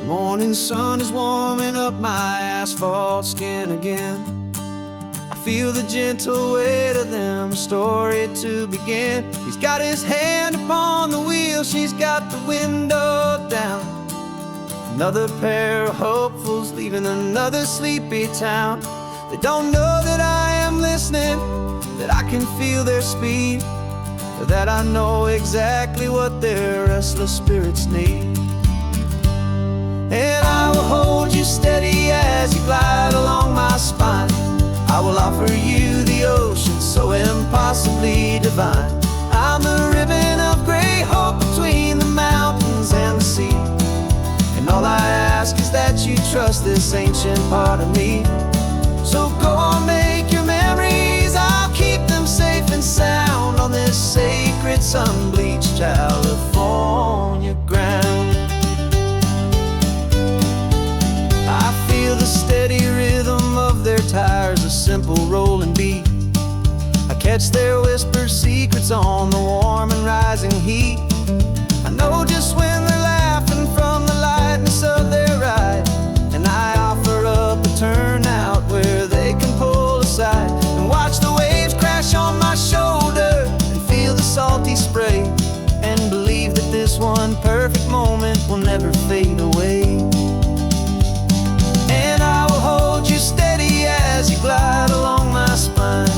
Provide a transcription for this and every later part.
The morning sun is warming up my asphalt skin again. I feel the gentle weight of them, a story to begin. He's got his hand upon the wheel, she's got the window down. Another pair of hopefuls leaving another sleepy town. They don't know that I am listening, that I can feel their speed, or that I know exactly what their restless spirits need. And I will hold you steady as you glide along my spine. I will offer you the ocean so impossibly divine. I'm the ribbon of gray hope between the mountains and the sea. And all I ask is that you trust this ancient part of me. So go on, make your memories, I'll keep them safe and sound on this sacred sun-bleached California ground. I feel the steady rhythm of their tires, a simple rolling beat. I catch their whispered secrets on the warm and rising heat. I know just when they're laughing from the lightness of their ride, and I offer up a turnout where they can pull aside and watch the waves crash on my shoulder and feel the salty spray, and believe that this one perfect moment will never fade away. And I will hold you steady as you glide along my spine.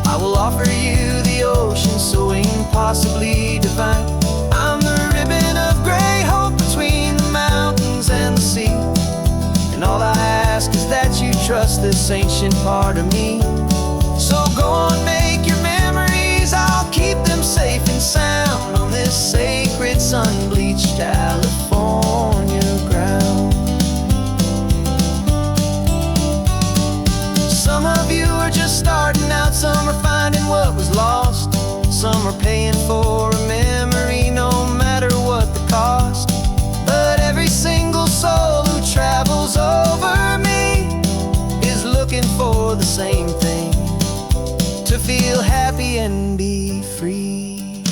I will offer you the ocean so impossibly divine. I'm the ribbon of gray hope between the mountains and the sea. And all I ask is that you trust this ancient part of me. So go on, make your memories, I'll keep them safe and sound on this sacred sun-bleached California ground. Some of you are just starting out, some are finding what was lost. Some are paying for a memory no matter what the cost. But every single soul who travels over me is looking for the same thing, to feel happy and be free.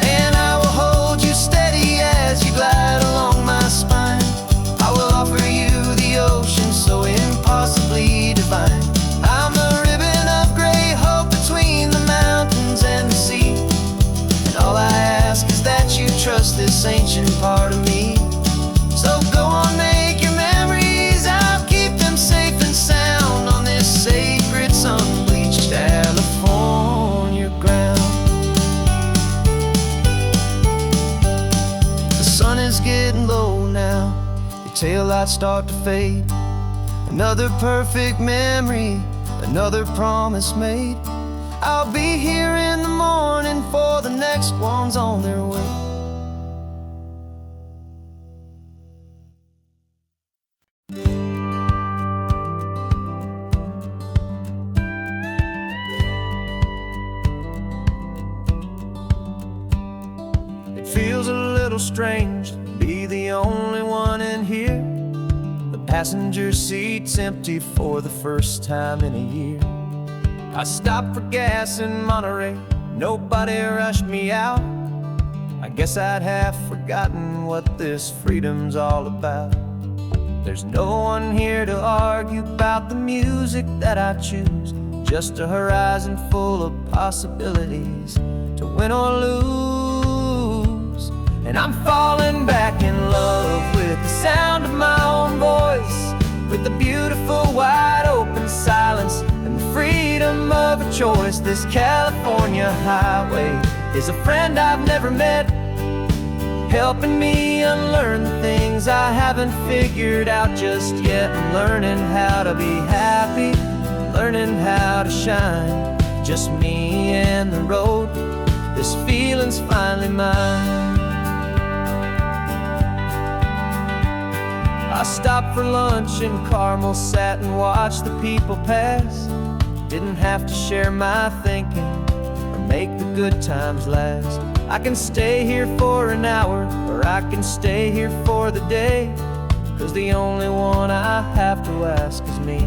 And I will hold you steady as you glide along my spine. I will offer you the ocean so impossibly divine. I'm the ribbon of gray hope between the mountains and the sea. And all I ask is that you trust this ancient part of me. So go on, make your memories, I'll keep them safe and sound on this sacred sun-bleached California ground. The sun is getting low now, your taillights start to fade. Another perfect memory, another promise made. I'll be here in the morning for the next ones on their way. It feels a little strange to be the only one in here. The passenger seat's empty for the first time in a year. I stopped for gas in Monterey, nobody rushed me out. I guess I'd half forgotten what this freedom's all about. There's no one here to argue about the music that I choose, just a horizon full of possibilities to win or lose. And I'm falling back in love with the sound of my own voice, with the beautiful wide open silence and the freedom of a choice. This California highway is a friend I've never met, helping me unlearn the things I haven't figured out just yet. I'm learning how to be happy, learning how to shine, just me and the road. This feeling's finally mine. I stopped for lunch in Carmel, sat and watched the people pass. Didn't have to share my thinking or make the good times last. I can stay here for an hour, or I can stay here for the day, 'cause the only one I have to ask is me.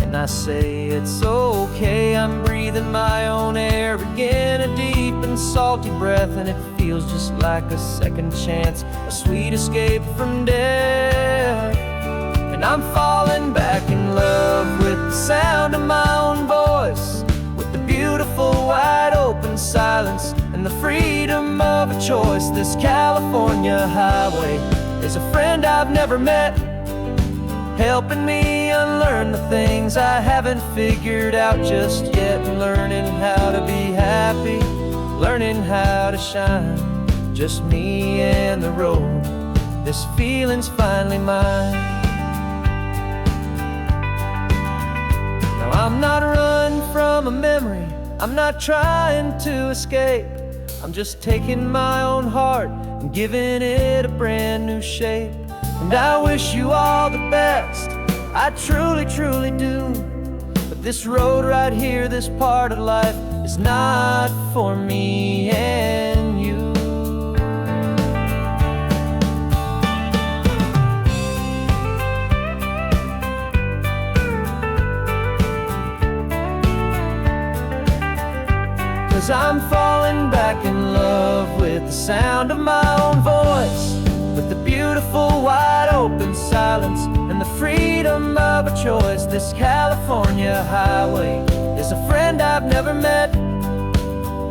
And I say it's okay, I'm breathing my own air again, a deep and salty breath, and it feels just like a second chance, a sweet escape from death. And I'm falling back in love with the sound of my own voice, with the beautiful wide open silence and the freedom of a choice. This California highway is a friend I've never met, helping me unlearn the things I haven't figured out just yet, and learning how to be happy, learning how to shine, just me and the road. This feeling's finally mine. Now I'm not running from a memory, I'm not trying to escape, I'm just taking my own heart and giving it a brand new shape. And I wish you all the best, I truly, truly do. But this road right here, this part of life, is not for me and you. Cause I'm falling back in love with the sound of my own voice, with the beautiful wide open silence and the freedom of a choice. This California highway is a friend I've never met,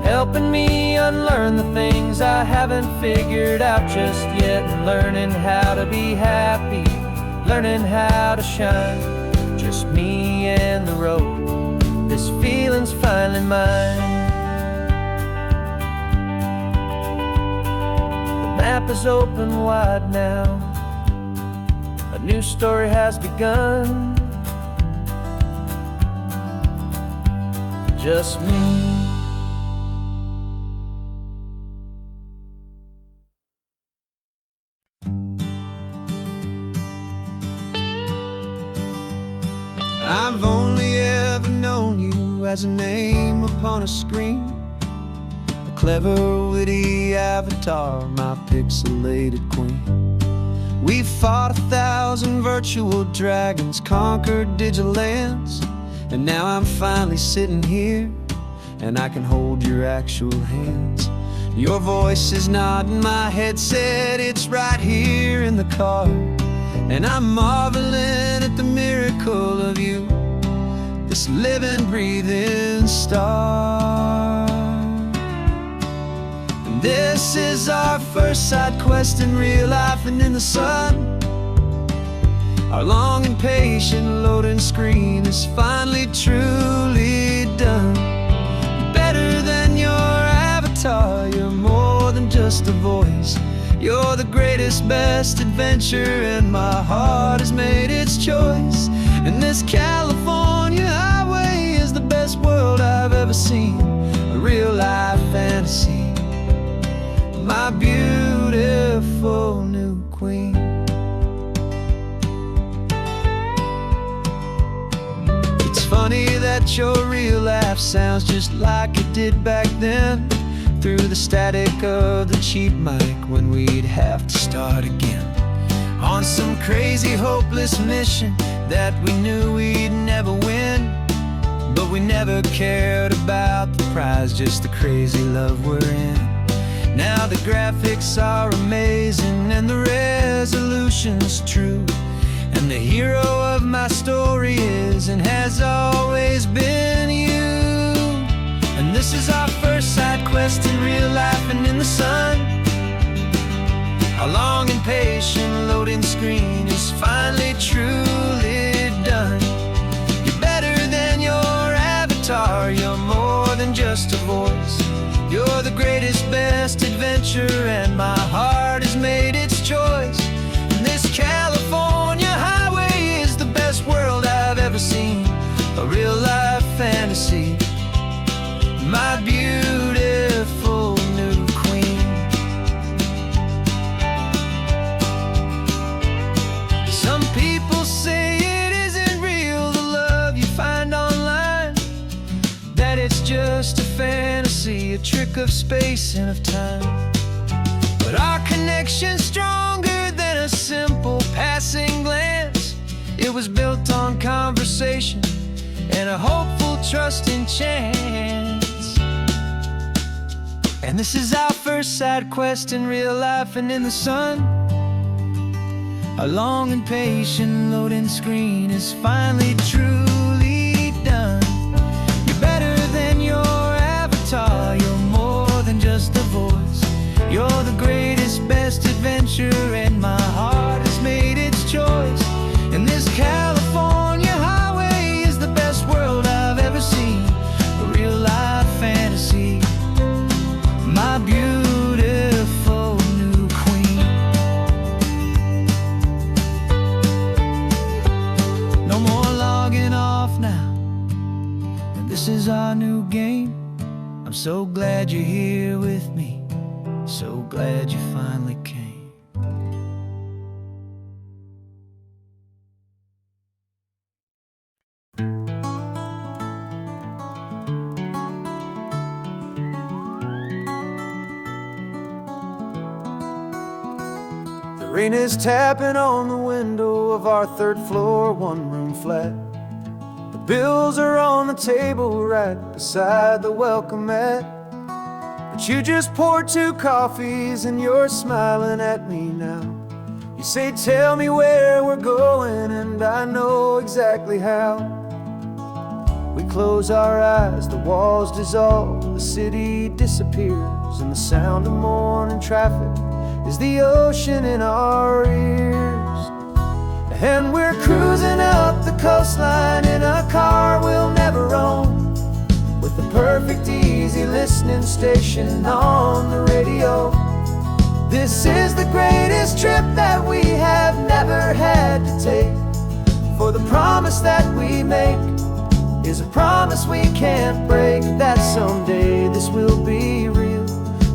helping me unlearn the things I haven't figured out just yet, and learning how to be happy, learning how to shine, just me and the road. This feeling's finally mine. The map is open wide now, a new story has begun, just me. I've only ever known you as a name upon a screen, a clever, witty avatar, my pixelated queen. We fought 1,000 virtual dragons, conquered digital lands, and now I'm finally sitting here, and I can hold your actual hands. Your voice is not in my headset, it's right here in the car, and I'm marveling at the miracle of you, this living, breathing star. And this is our first side quest in real life and in the sun. Our long and patient loading screen is finally truly done. Better than your avatar, you're more than just a voice. You're the greatest, best adventure, and my heart has made its choice. And this California highway is the best world I've ever seen, a real life fantasy, my beautiful new queen. It's funny that your real laugh sounds just like it did back then, through the static of the cheap mic when we'd have to start again, on some crazy hopeless mission that we knew we'd never win. But we never cared about the prize, just the crazy love we're in. Now the graphics are amazing and the resolution's true, and the hero of my story is and has always been you. And this is our first side quest in real life and in the sun. Our long and patient loading screen is finally truly done. You're better than your avatar, you're more than just a voice. You're the greatest, best adventure, and my heart has made its choice. And this California highway is the best world I've ever seen, a real life fantasy, my beautiful new queen. Some people say it isn't real, the love you find online, that it's just a fantasy, a trick of space and of time. But our connection's stronger than a simple passing was built on conversation and a hopeful, trusting chance. And this is our first side quest in real life and in the sun. A long and patient loading screen is finally truly done. You're better than your avatar, you're more than just a voice. You're the greatest, best adventure, and my heart has made its choice. And this California highway is the best world I've ever seen. A real life fantasy, my beautiful new queen. No more logging off now, and this is our new game. I'm so glad you're here with me, so glad you finally came. The rain is tapping on the window of our third floor, one-room flat. The bills are on the table right beside the welcome mat. But you just poured 2 coffees and you're smiling at me now. You say, tell me where we're going, and I know exactly how. We close our eyes, the walls dissolve, the city disappears, and the sound of morning traffic is the ocean in our ears. And we're cruising up the coastline in a car we'll never own, with the perfect easy listening station on the radio. This is the greatest trip that we have never had to take, for the promise that we make is a promise we can't break, that someday this will be real,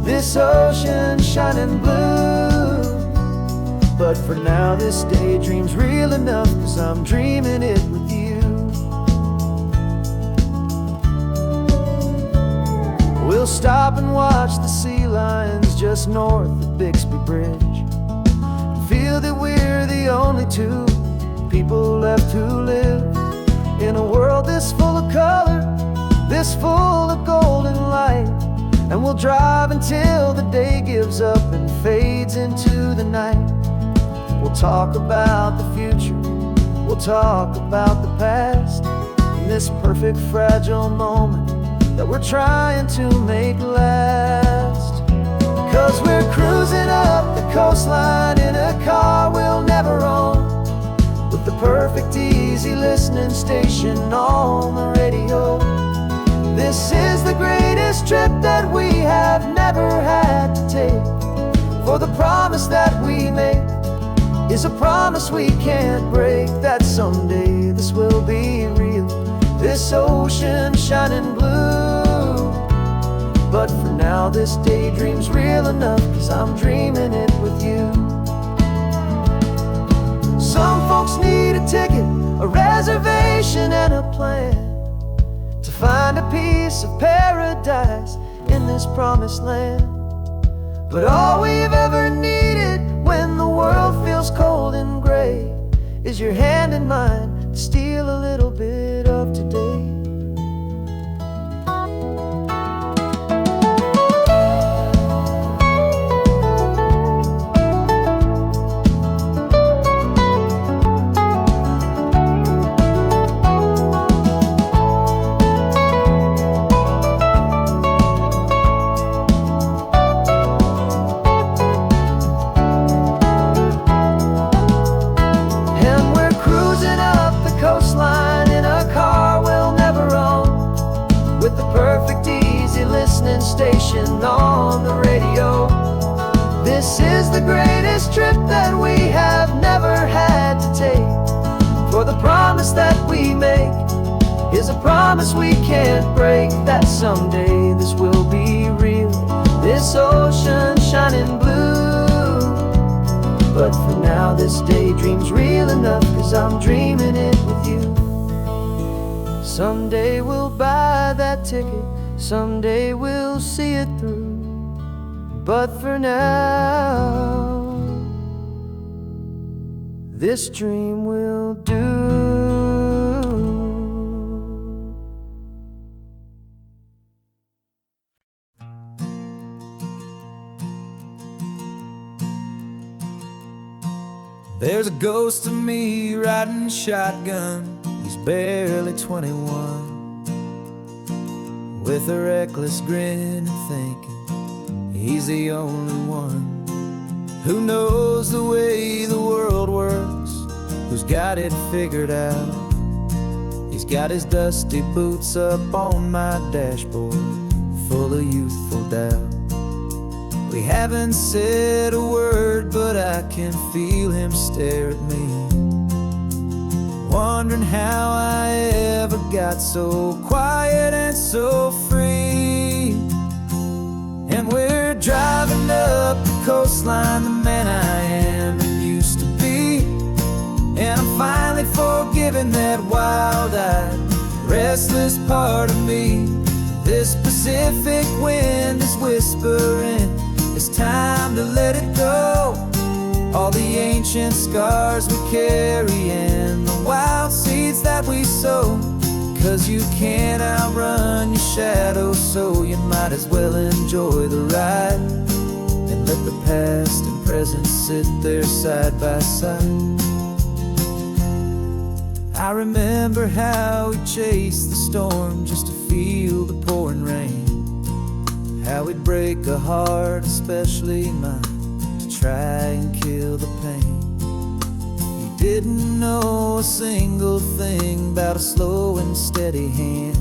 this ocean shining blue. But for now this daydream's real enough, 'cause I'm dreaming it with you. We'll stop and watch the sea lions just north of Bixby Bridge, and feel that we're the only 2 people left who live in a world this full of color, this full of golden light. And we'll drive until the day gives up and fades into the night. We'll talk about the future, we'll talk about the past, in this perfect fragile moment that we're trying to make last. 'Cause we're cruising up the coastline in a car we'll never own, with the perfect easy listening station on the radio. This is the greatest trip that we have never had to take, for the promise that we make is a promise we can't break, that someday this will be real, this ocean shining blue. But for now this daydream's real enough, 'cause I'm dreaming it with you. Some folks need a ticket, a reservation, and a plan to find a piece of paradise in this promised land. But all we've ever needed when the world feels cold and gray is your hand in mine to steal a little bit of today. Station on the radio. This is the greatest trip that we have never had to take, for the promise that we make is a promise we can't break, that someday this will be real, this ocean shining blue. But for now this daydream's real enough, 'cause I'm dreaming it with you. Someday we'll buy that ticket, someday we'll see it through. But for now, this dream will do. There's a ghost of me riding shotgun. He's barely 21, with a reckless grin and thinking he's the only one who knows the way the world works, who's got it figured out. He's got his dusty boots up on my dashboard, full of youthful doubt. We haven't said a word, but I can feel him stare at me, wondering how I ever got so quiet and so free. And we're driving up the coastline, the man I am and used to be. And I'm finally forgiving that wild-eyed, restless part of me. This Pacific wind is whispering, it's time to let it go. All the ancient scars we carry and the wild seeds that we sow. 'Cause you can't outrun your shadow, so you might as well enjoy the ride and let the past and present sit there side by side. I remember how we chased the storm just to feel the pouring rain, how we'd break a heart, especially mine, to try and kill the pain. Didn't know a single thing about a slow and steady hand.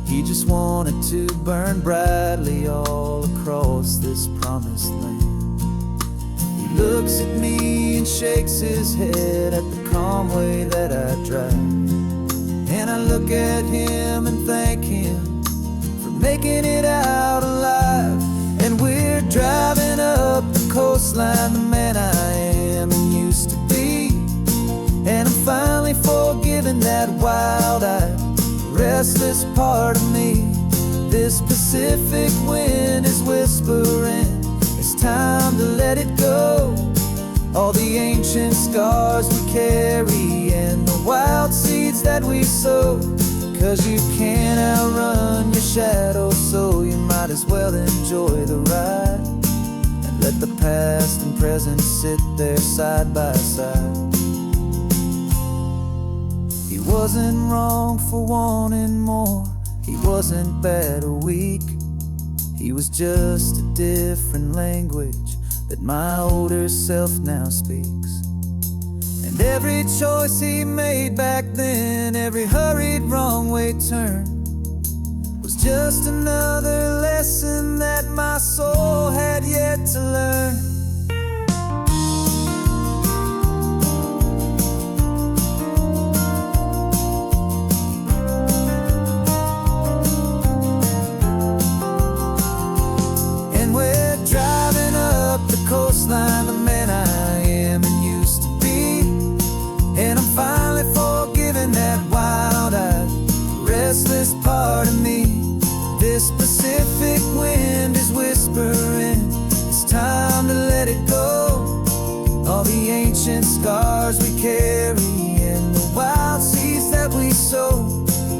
He just wanted to burn brightly all across this promised land. He looks at me and shakes his head at the calm way that I drive, and I look at him and thank him for making it out alive. And we're driving up the coastline, the man I am and used to be. And I'm finally forgiving that wild-eyed, restless part of me. This Pacific wind is whispering, it's time to let it go. All the ancient scars we carry and the wild seeds that we sow. 'Cause you can't outrun your shadow, so you might as well enjoy the ride and let the past and present sit there side by side. He wasn't wrong for wanting more, he wasn't bad or weak. He was just a different language that my older self now speaks. And every choice he made back then, every hurried wrong way turn, was just another lesson that my soul had yet to learn. Coastline, the man I am and used to be. And I'm finally forgiving that wild-eyed, restless part of me. This Pacific wind is whispering, it's time to let it go. All the ancient scars we carry and the wild seeds that we sow.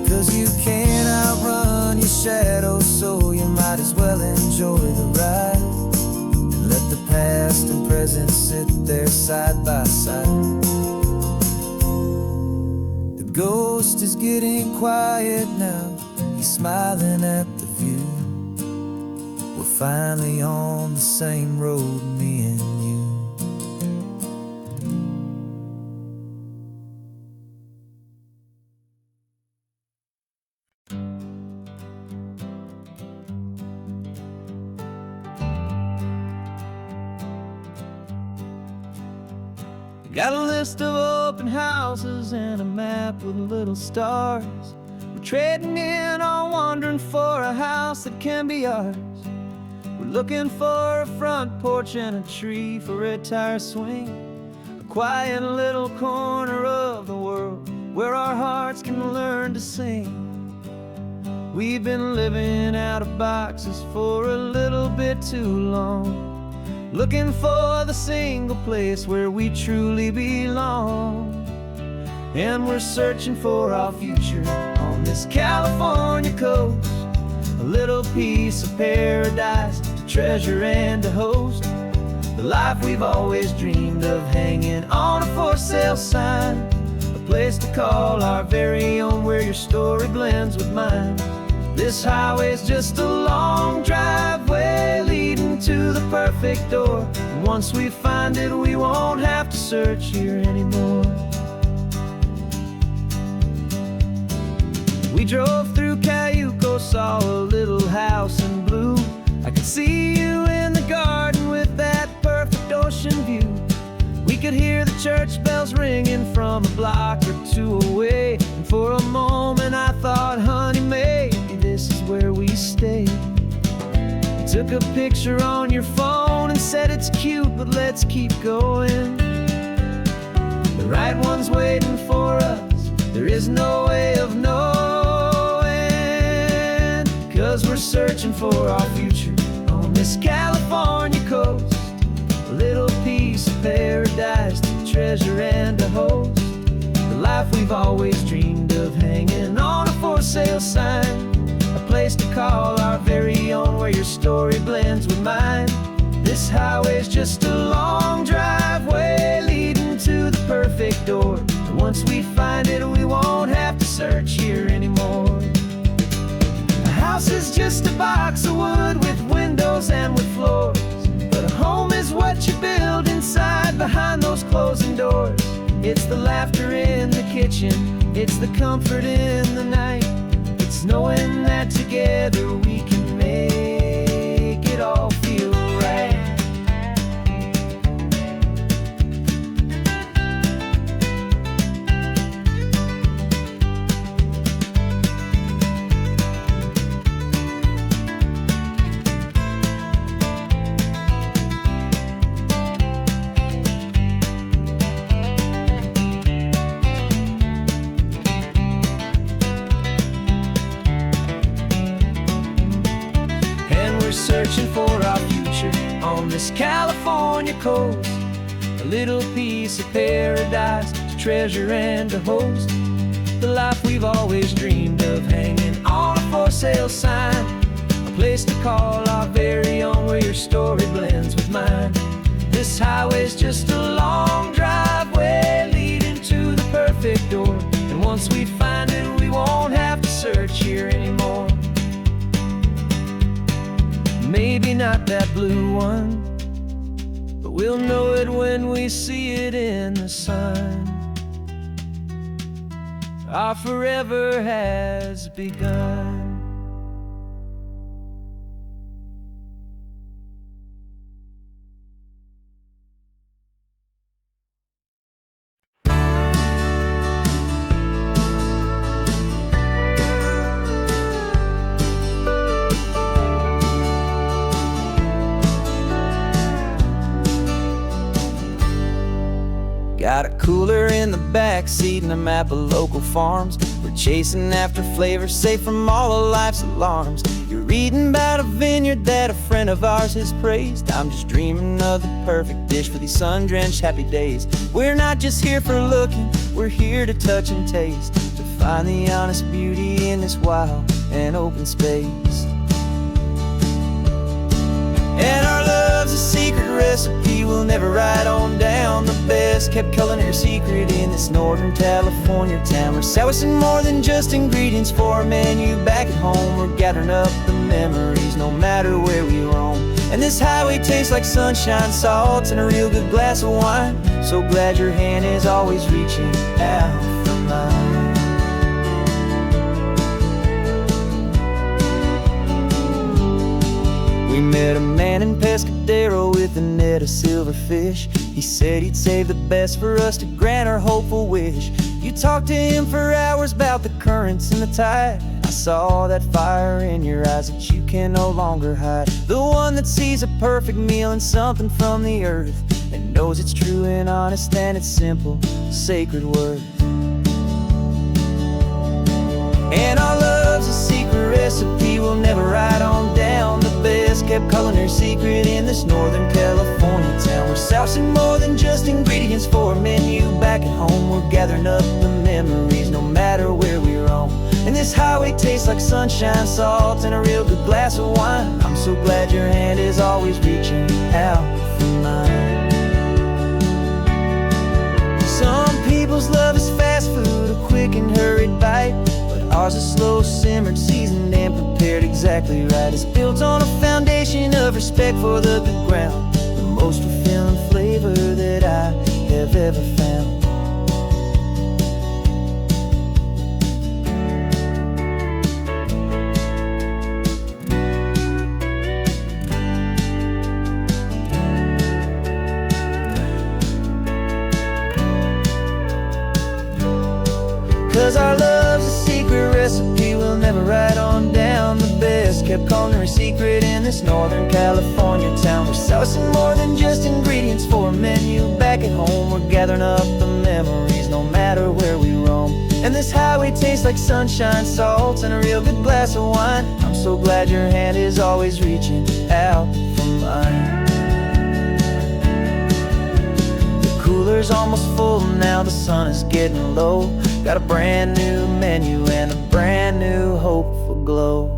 'Cause you can't outrun your shadow, so you might as well enjoy the ride. Let the past and present sit there side by side. The ghost is getting quiet now, he's smiling at the view. We're finally on the same road, me and you. Got a list of open houses and a map with little stars. We're trading in on wandering for a house that can be ours. We're looking for a front porch and a tree for a tire swing, a quiet little corner of the world where our hearts can learn to sing. We've been living out of boxes for a little bit too long, looking for the single place where we truly belong. And we're searching for our future on this California coast, a little piece of paradise to treasure and to host. the life we've always dreamed of, hanging on a for sale sign, a place to call our very own, where your story blends with mine. This highway's just a long driveway leading to the perfect door, and once we find it, we won't have to search here anymore. We drove through Cayuco, saw a little house in blue. I could see you in the garden with that perfect ocean view. We could hear the church bells ringing from a block or two away, and for a moment I thought, honey, maybe this is where we stay. You took a picture on your phone and said it's cute, but let's keep going. The right one's waiting for us, there is no way of knowing, 'cause we're searching for our future on this California coast. A little piece of paradise to treasure and to host, the life we've always dreamed of, hanging on a for sale sign, a place to call our very own, where your story blends with mine. This highway's just a long driveway leading to the perfect door, and once we find it, we won't have to search here anymore. A house is just a box of wood with windows and with floors, but a home is what you build inside behind those closing doors. It's the laughter in the kitchen, it's the comfort in the night, it's knowing that together we can make it all feel right. Searching for our future on this California coast, a little piece of paradise to treasure and to host, the life we've always dreamed of, hanging on a for sale sign, a place to call our very own, where your story blends with mine. This highway's just a long driveway leading to the perfect door, and once we find it, we won't have to search here anymore. Maybe not that blue one, but we'll know it when we see it in the sun. Our forever has begun. Got a cooler in the back seat and a map of local farms. We're chasing after flavors safe from all of life's alarms. You're reading about a vineyard that a friend of ours has praised. I'm just dreaming of the perfect dish for these sun-drenched happy days. We're not just here for looking, we're here to touch and taste, to find the honest beauty in this wild and open space. And our love's a secret recipe we'll never write on down. The best kept culinary secret in this Northern California town. We're selling more than just ingredients for a menu back at home. We're gathering up the memories no matter where we roam. And this highway tastes like sunshine, salt, and a real good glass of wine. So glad your hand is always reaching out for mine. We met a man in Pescadero with a net of silverfish. He said he'd save the best for us to grant our hopeful wish. You talked to him for hours about the currents and the tide. I saw that fire in your eyes that you can no longer hide. The one that sees a perfect meal in something from the earth, and knows it's true and honest and it's simple, sacred worth. And our love's a secret recipe we'll never write on down. The best kept culinary secret in this Northern California town. We're sourcing more than just ingredients for a menu back at home. We're gathering up the memories no matter where we roam. And this highway tastes like sunshine, salt, and a real good glass of wine. I'm so glad your hand is always reaching out for mine. Some people's love is fast food, a quick and hurried bite, but ours is slow, simmered, seasoned, and prepared exactly right. It's built on a foundation of respect for the good ground, the most fulfilling flavor that I have ever found. 'Cause our love's a secret recipe we'll never write on down. The best kept culinary secret in this Northern California town. We're sourcing more than just ingredients for a menu. Back at home we're gathering up the memories, no matter where we roam. And this highway tastes like sunshine, salt, and a real good glass of wine. I'm so glad your hand is always reaching out for mine. Cooler's almost full now, the sun is getting low. Got a brand new menu and a brand new hope for glow.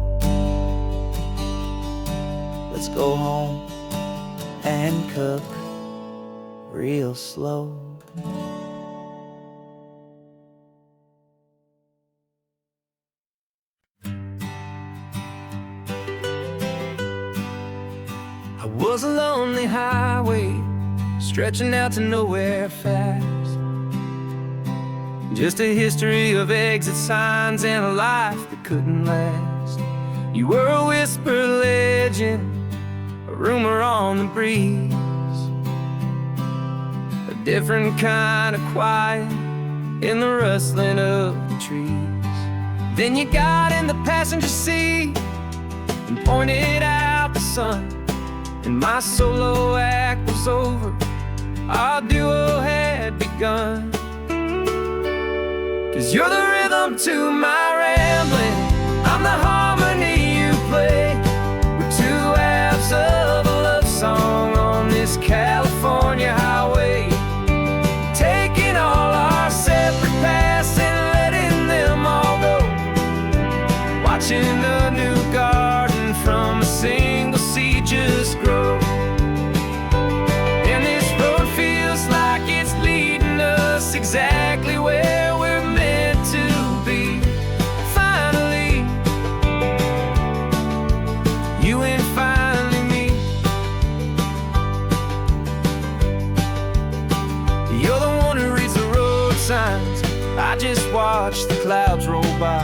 Let's go home and cook real slow. I was a lonely highway stretching out to nowhere fast. Just a history of exit signs and a life that couldn't last. You were a whisper legend, a rumor on the breeze, a different kind of quiet in the rustling of the trees. Then you got in the passenger seat and pointed out the sun, and my solo act was over. Our duo had begun. 'Cause you're the rhythm to my rambling, I'm the harmony you play. We're two halves of a love song on this California highway, taking all our separate paths and letting them all go, watching a new garden from a single seed just grow. And this road feels like it's leading us exactly where we're meant to be. Finally, you and finally me. You're the one who reads the road signs, I just watch the clouds roll by.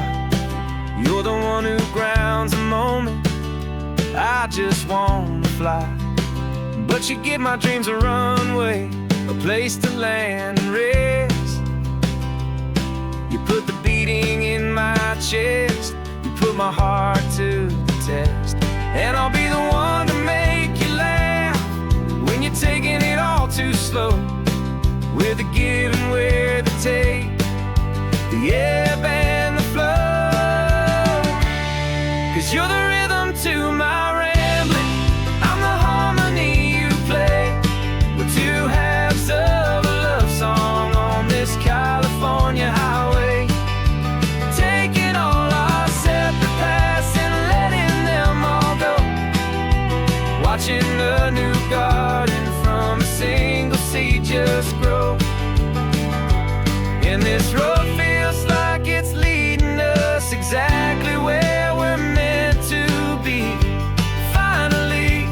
You're the one who grounds a moment, I just wanna fly. But you give my dreams a runway, a place to land and rest. You put the beating in my chest, you put my heart to the test. And I'll be the one to make you laugh when you're taking it all too slow. We're the give and we're the take, the ebb and the flow. 'Cause you're the rhythm to my rambling, I'm the harmony you play. We're two halves of a love song on this California highway, taking all our separate paths and letting them all go, watching a new garden from a single seed just grow. And this road feels like it's leading us exactly where we're meant to be. Finally,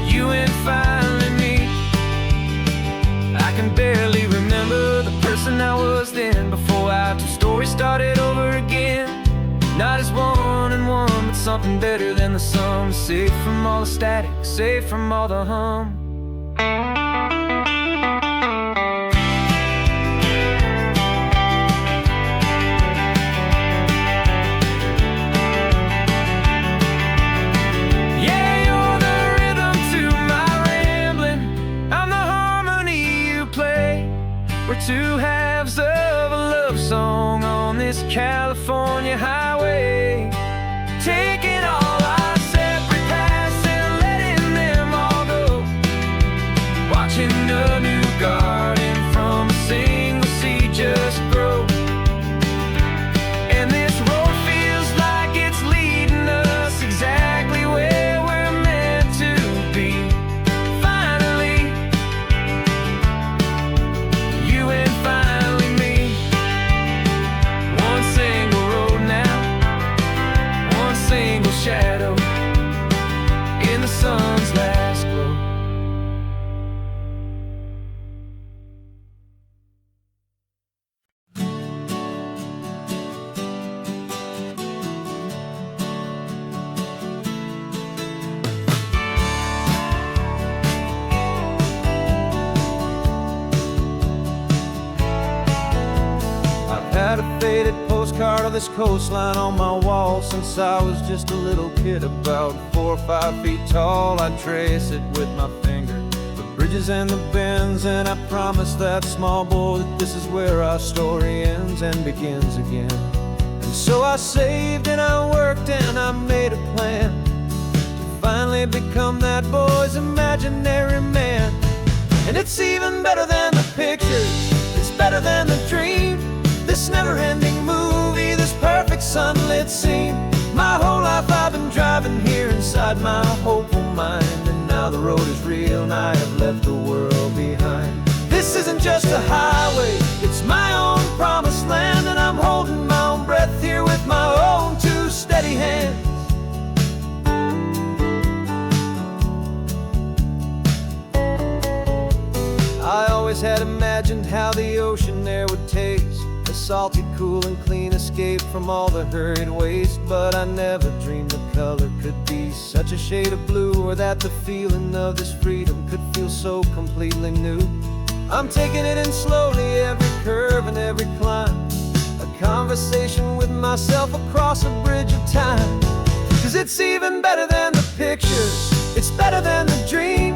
you and finally me. I can barely remember the person I was then, before our two stories started over again. Not as one and one, but something better than the sum. Safe from all the static, safe from all the hum. Two halves of a love song on this California highway, taking all our separate paths and letting them all go, watching a new garden from a single seed just grow. And this road feels like it's leading us exactly where we're meant to illustrated postcard of this coastline on my wall since I was just a little kid, about 4 or 5 feet tall. I trace it with my finger, the bridges and the bends, and I promise that small boy that this is where our story ends and begins again. And so I saved and I worked and I made a plan to finally become that boy's imaginary man. And it's even better than the pictures, it's better than the dream, this never-ending movie, this perfect sunlit scene. My whole life I've been driving here inside my hopeful mind, and now the road is real and I have left the world behind. This isn't just a highway, it's my own promised land, and I'm holding my own breath here with my own 2 steady hands. I always had imagined how the ocean there would taste, a salty, cool and clean escape from all the hurried waste. But I never dreamed the color could be such a shade of blue, or that the feeling of this freedom could feel so completely new. I'm taking it in slowly, every curve and every climb, a conversation with myself across a bridge of time. 'Cause it's even better than the pictures, it's better than the dream,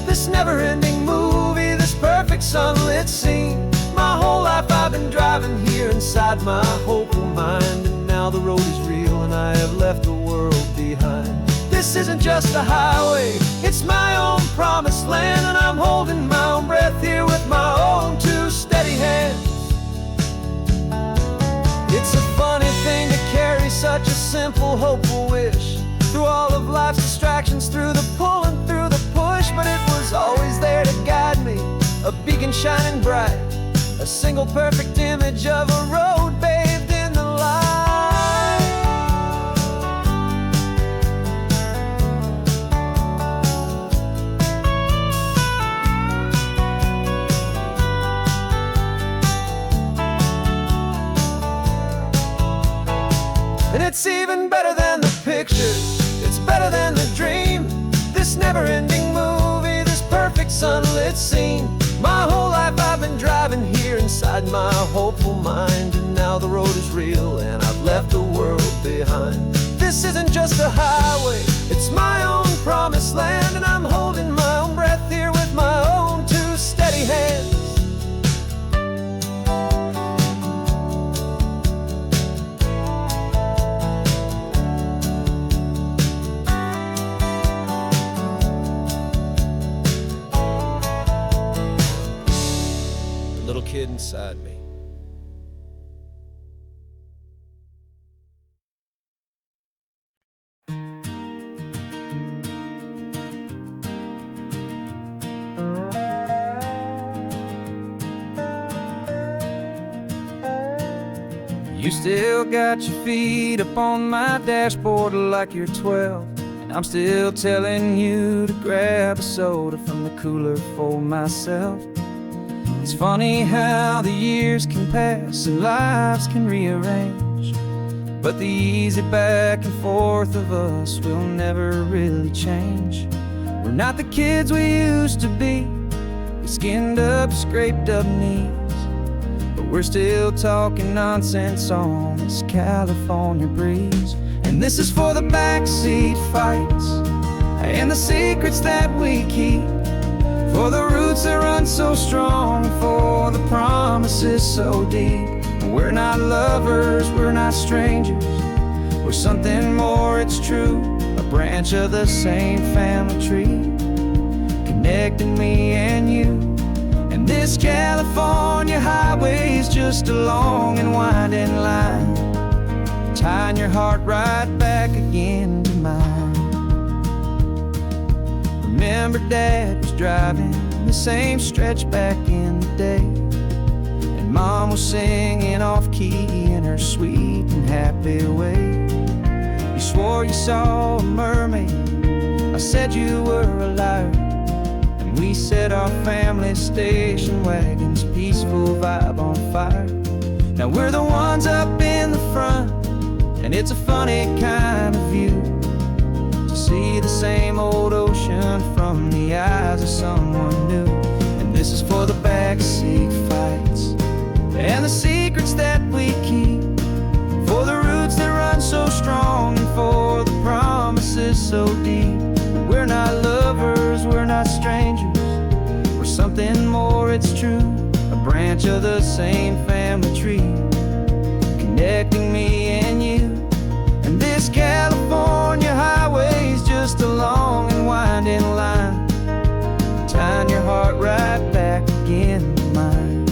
this never-ending movie, this perfect sunlit scene. My whole life I've been driving here inside my hopeful mind, and now the road is real and I have left the world behind. This isn't just a highway, it's my own promised land, and I'm holding my own breath here with my own 2 steady hands. It's a funny thing to carry such a simple, hopeful wish through all of life's distractions, through the pull and through the push, but it was always there to guide me, a beacon shining bright, a single perfect image of a road bathed in the light. And it's even better than the pictures, it's better than the dream, this never-ending movie, this perfect sunlit scene. My whole life I've been driving here inside my hopeful mind, and now the road is real and I've left the world behind. This isn't just a highway, it's my own promised land, and I'm holding my own breath here with my own 2 steady hands. Little kid inside me. You still got your feet up on my dashboard like you're 12, and I'm still telling you to grab a soda from the cooler for myself. It's funny how the years can pass and lives can rearrange, but the easy back and forth of us will never really change. We're not the kids we used to be, with skinned up, scraped up knees, but we're still talking nonsense on this California breeze. And this is for the backseat fights and the secrets that we keep, for the roots that run so strong, for the promises so deep. We're not lovers, we're not strangers, we're something more, it's true, a branch of the same family tree, connecting me and you. And this California highway is just a long and winding line, tying your heart right back again to mine. Remember Dad was driving the same stretch back in the day, and Mom was singing off-key in her sweet and happy way. You swore you saw a mermaid, I said you were a liar, and we set our family station wagon's peaceful vibe on fire. Now we're the ones up in the front, and it's a funny kind of view to see the same old ocean from the eyes of someone new. And this is for the backseat fights and the secrets that we keep, same family tree, connecting me and you. And this California highway's just a long and winding line, tying your heart right back again to mine.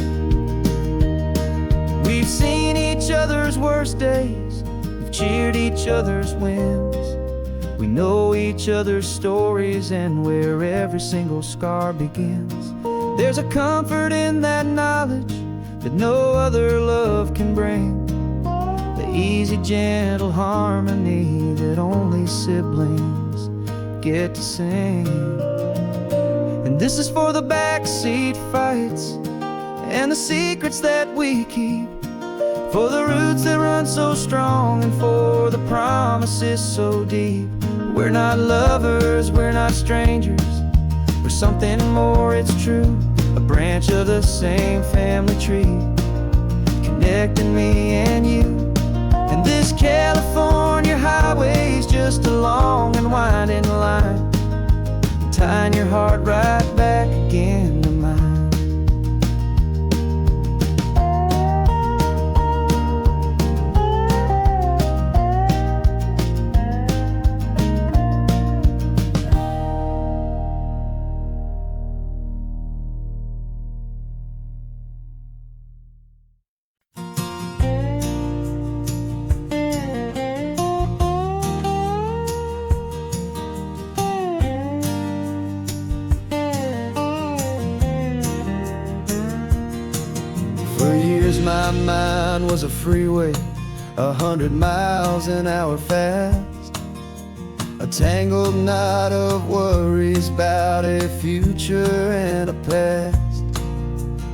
We've seen each other's worst days, we've cheered each other's wins. We know each other's stories and where every single scar begins. There's a comfort in that knowledge that no other love can bring, the easy, gentle harmony that only siblings get to sing. And this is for the backseat fights and the secrets that we keep, for the roots that run so strong and for the promises so deep. We're not lovers, we're not strangers, we're something more, it's true. A branch of the same family tree, connecting me and you. And this California highway's just a long and winding line, tying your heart right back again to mine. For years my mind was a freeway, 100 miles an hour fast, a tangled knot of worries about a future and a past.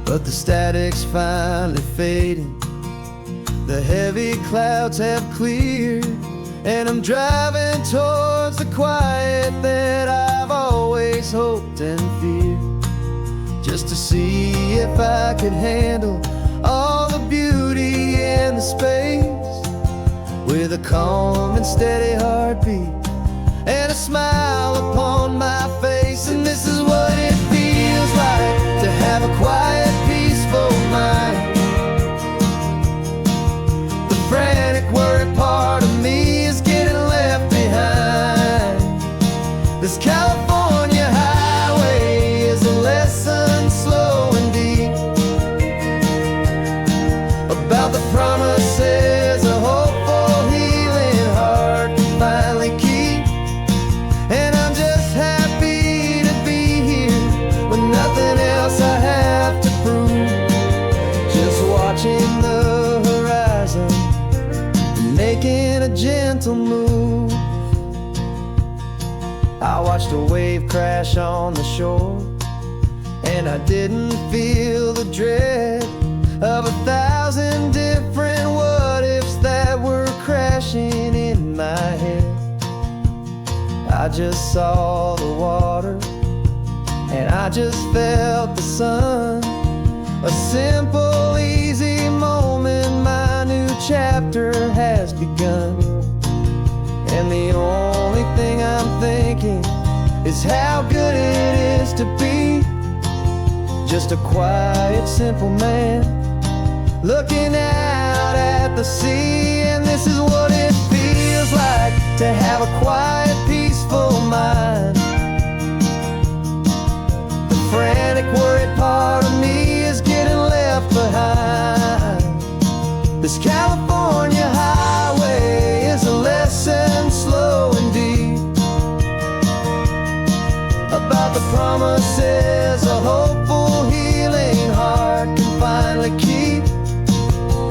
But the static's finally fading, the heavy clouds have cleared, and I'm driving towards the quiet that I've always hoped and feared, just to see if I could handle all the beauty and the space, with a calm and steady heartbeat and a smile upon my face. And this is what it feels like to have a quiet, peaceful mind. The frantic, worried part of me is getting left behind. This California highway is a lesson slow and deep about the promises a hopeful, healing heart can finally keep. And I'm just happy to be here with nothing else I have to prove, just watching the horizon and making a gentle move. I watched a wave crash on the shore, and I didn't feel the dread of 1,000 different what-ifs that were crashing in my head. I just saw the water, and I just felt the sun. A simple, easy moment, my new chapter has begun. And the only thing I'm thinking is how good it is to be just a quiet, simple man looking out at the sea. And this is what it feels like to have a quiet, peaceful mind. The frantic, worried part of me is getting left behind. This California highway is a lesson slow and deep about the promises a hopeful, healing heart can finally keep.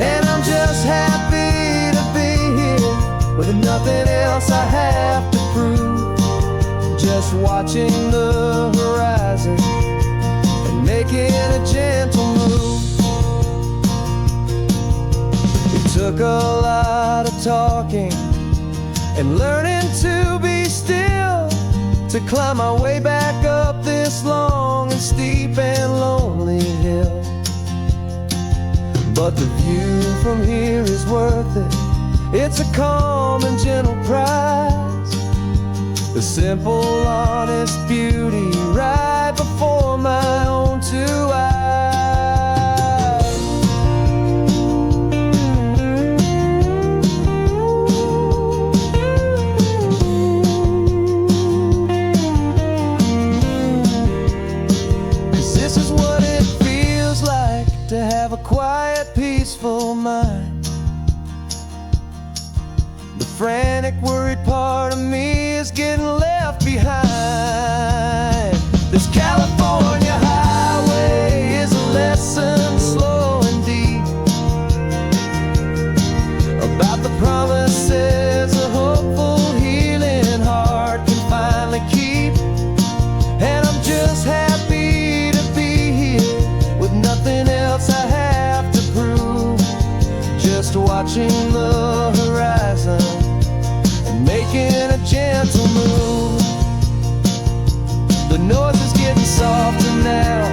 And I'm just happy to be here with nothing else I have to prove, just watching the horizon and making a gentle move. It took a lot of talking and learning to be still to climb my way back up this long and steep and lonely hill. But the view from here is worth it. It's a calm and gentle prize, the simple, honest beauty right before my own two eyes. have a quiet, peaceful mind. The frantic, worried part of me is getting left behind. This California highway is a lesson, slow and deep, about the promises a hopeful, healing heart can finally keep. And I'm just happy to be here with nothing else I have to prove, just watching the horizon and making a gentle move. The noise is getting softer now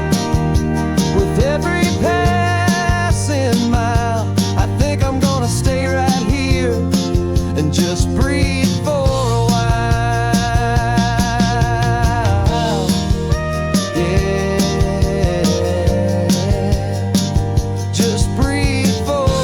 with every passing mile. I think I'm gonna stay right here and just breathe for a while. Yeah, just breathe for a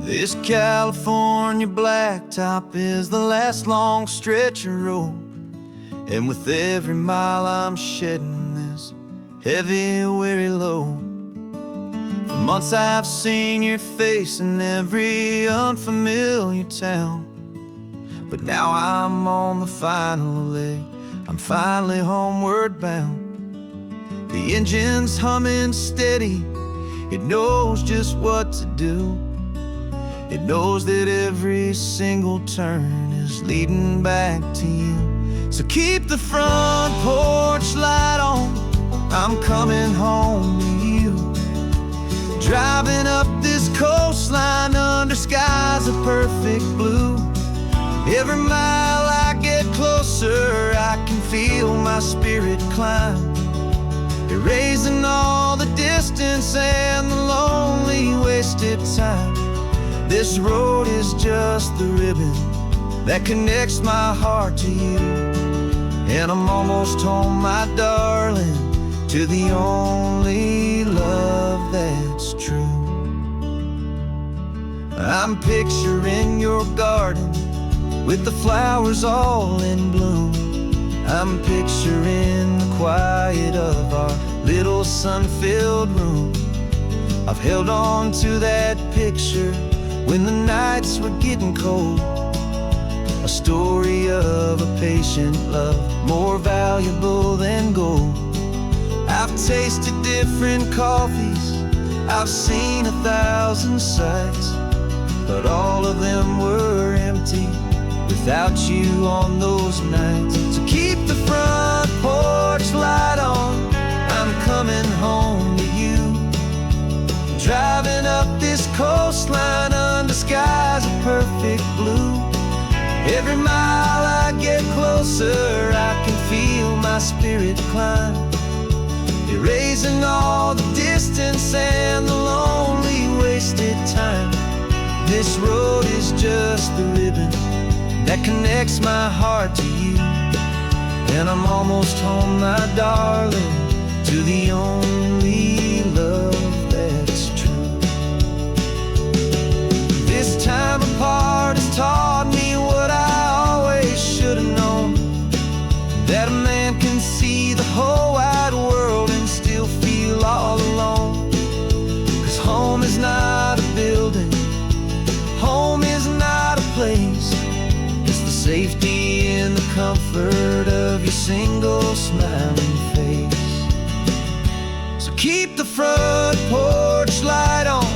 This California blacktop is the last long stretch of road, and with every mile I'm shedding this heavy, weary load. For months I've seen your face in every unfamiliar town, but now I'm on the final leg, I'm finally homeward bound. The engine's humming steady, it knows just what to do. It knows that every single turn is leading back to you. So keep the front porch light on, I'm coming home to you. Driving up this coastline under skies of perfect blue. Every mile I get closer, I can feel my spirit climb, erasing all the distance and the lonely wasted time. This road is just the ribbon that connects my heart to you, and I'm almost home, my darling, to the only love that's true. I'm picturing your garden with the flowers all in bloom. I'm picturing the quiet of our little sun-filled room. I've held on to that picture when the nights were getting cold, a story of a patient love, more valuable than gold. I've tasted different coffees, I've seen 1,000 sights, but all of them were empty without you on those nights. So keep the front porch light on, I'm coming home to you. Driving up this coastline under skies of perfect blue. Every mile I get closer, I can feel my spirit climb, erasing all the distance and the lonely wasted time. This road is just the ribbon that connects my heart to you, and I'm almost home, my darling, to the only love that's true. This time apart has taught me what I always should have known, that a man can see the whole wide world and still feel all alone. 'Cause home is not a building, home is not a place, it's the safety and the comfort of your single smiling face. So keep the front porch light on,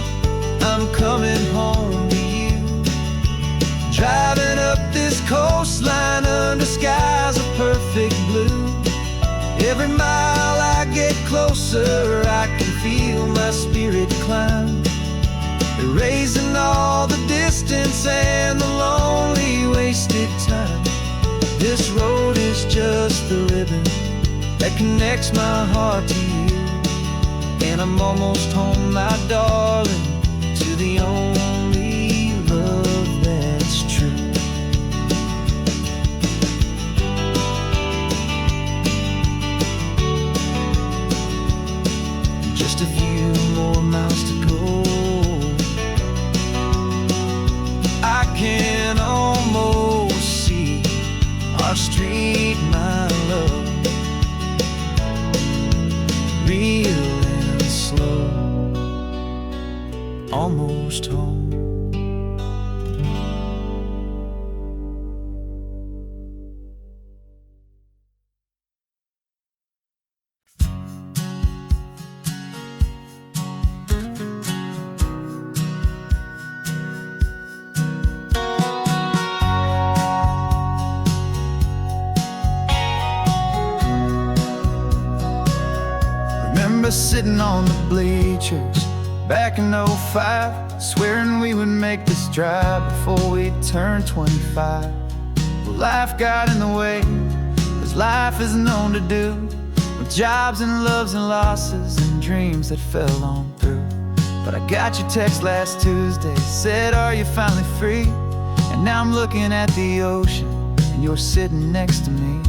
I'm coming home to you. Driving up this coastline under skies of perfect blue. Every mile I get closer, I can feel my spirit climb, erasing all the distance and the lonely wasted time. This road is just the ribbon that connects my heart to you, and I'm almost home, my darling, almost home. Remember sitting on the bleachers back in '05, swearing we would make this drive before we turned 25. Well, life got in the way, as life is known to do, with jobs and loves and losses and dreams that fell on through. But I got your text last Tuesday, said, are you finally free? And now I'm looking at the ocean, and you're sitting next to me.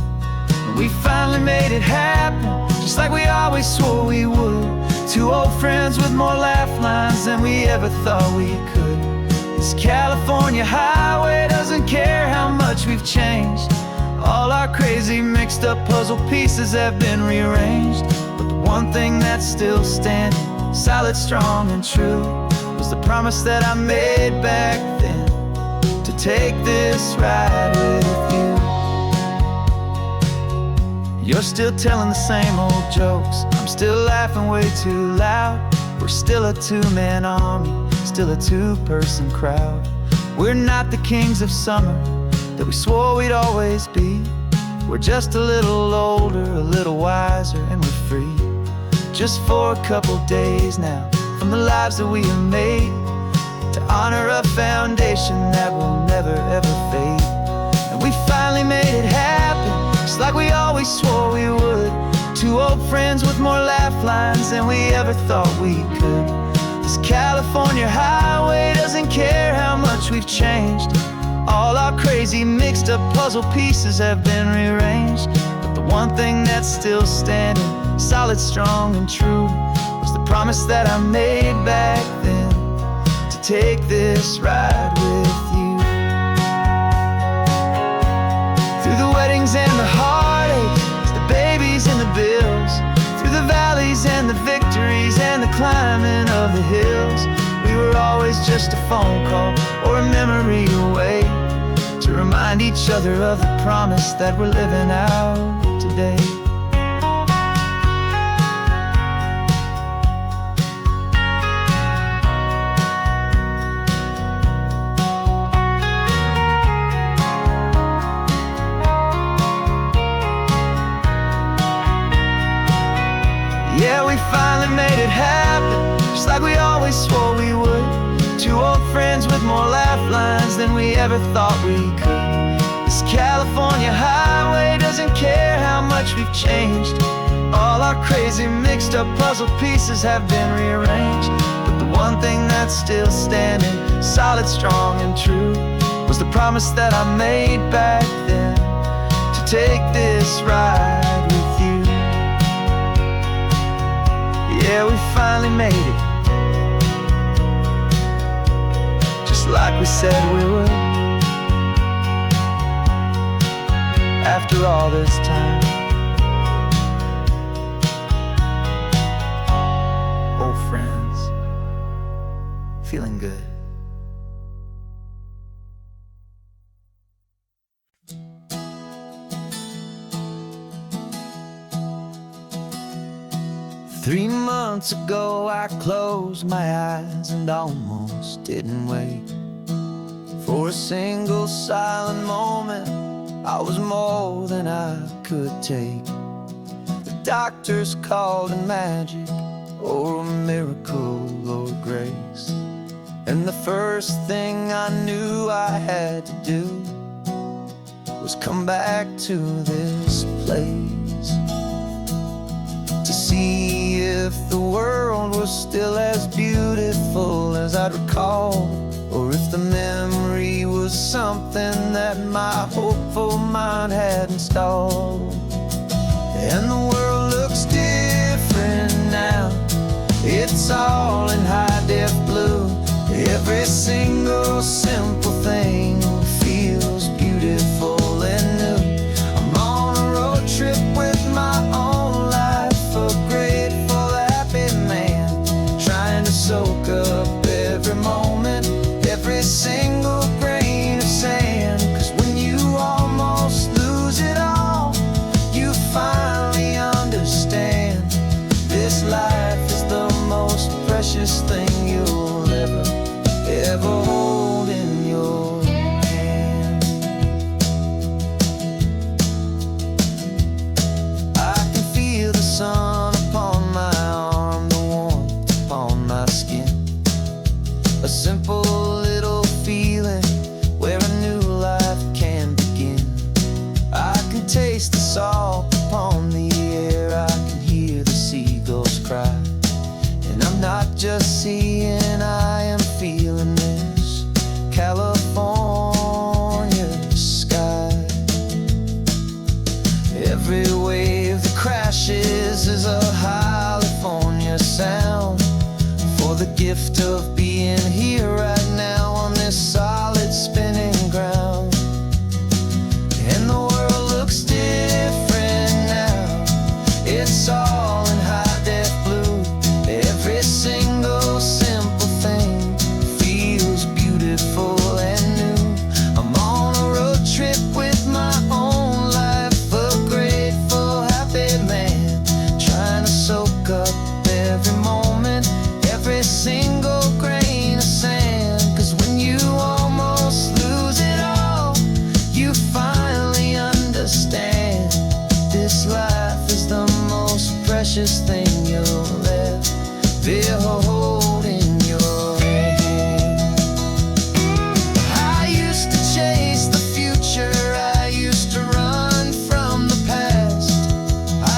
And we finally made it happen, just like we always swore we would. Two old friends with more laugh lines than we ever thought we could. This California highway doesn't care how much we've changed. All our crazy mixed up puzzle pieces have been rearranged. But the one thing that's still standing, solid, strong and true, was the promise that I made back then, to take this ride with you. You're still telling the same old jokes, I'm still laughing way too loud. We're still a two-man army, still a two-person crowd. We're not the kings of summer that we swore we'd always be. We're just a little older, a little wiser, and we're free. Just for a couple days now, from the lives that we have made, to honor a foundation that will never ever fade. And we finally made it happen, just like we always swore we would. Two old friends with more laugh lines than we ever thought we could. This California highway doesn't care how much we've changed. All our crazy mixed up puzzle pieces have been rearranged. But the one thing that's still standing, solid, strong and true, was the promise that I made back then, to take this ride with you. Through the weddings and the heartaches, the babies and the bills, through the valleys and the victories and the climbing of the hills, we were always just a phone call or a memory away, to remind each other of the promise that we're living out today. Yeah, we finally made it happen, just like we always swore we would. Two old friends with more laugh lines than we ever thought we could. This California highway doesn't care how much we've changed. All our crazy mixed up puzzle pieces have been rearranged. But the one thing that's still standing, solid, strong and true, was the promise that I made back then, to take this ride with you. Yeah, we finally made it, just like we said we would. After all this time, old friends, feeling good. Three months ago I closed my eyes and almost didn't wait for a single silent moment. I was more than I could take. The doctors called it magic, or a miracle, or grace. And the first thing I knew I had to do was come back to this place, to see if the world was still as beautiful as I'd recall, or if the memory was something that my hopeful mind had installed. And the world looks different now, it's all in high-def blue. Every single simple thing feels beautiful and new. I'm on a road trip with my own life, a grateful, happy man, trying to soak up every moment. every single grain of sand. 'Cause when you almost lose it all, you finally understand this life is the most precious thing you'll ever hold in your hand. I can feel the sun upon my arm, the warmth upon my skin. A simple little feeling where a new life can begin. I can taste the salt upon the air, I can hear the seagulls cry. And I'm not just seeing, I am feeling this California sky. Every wave that crashes is a California sound, for the gift of being here right now on this solid spinning ground. And the world looks different now, it's all in high-def blue. Every single simple thing feels beautiful and new. I'm on a road trip with my own life, a grateful, happy man, trying to soak up every moment, every single grain of sand. 'Cause when you almost lose it all, you finally understand this life is the most precious thing you'll ever hold in your hand. I used to chase the future, I used to run from the past.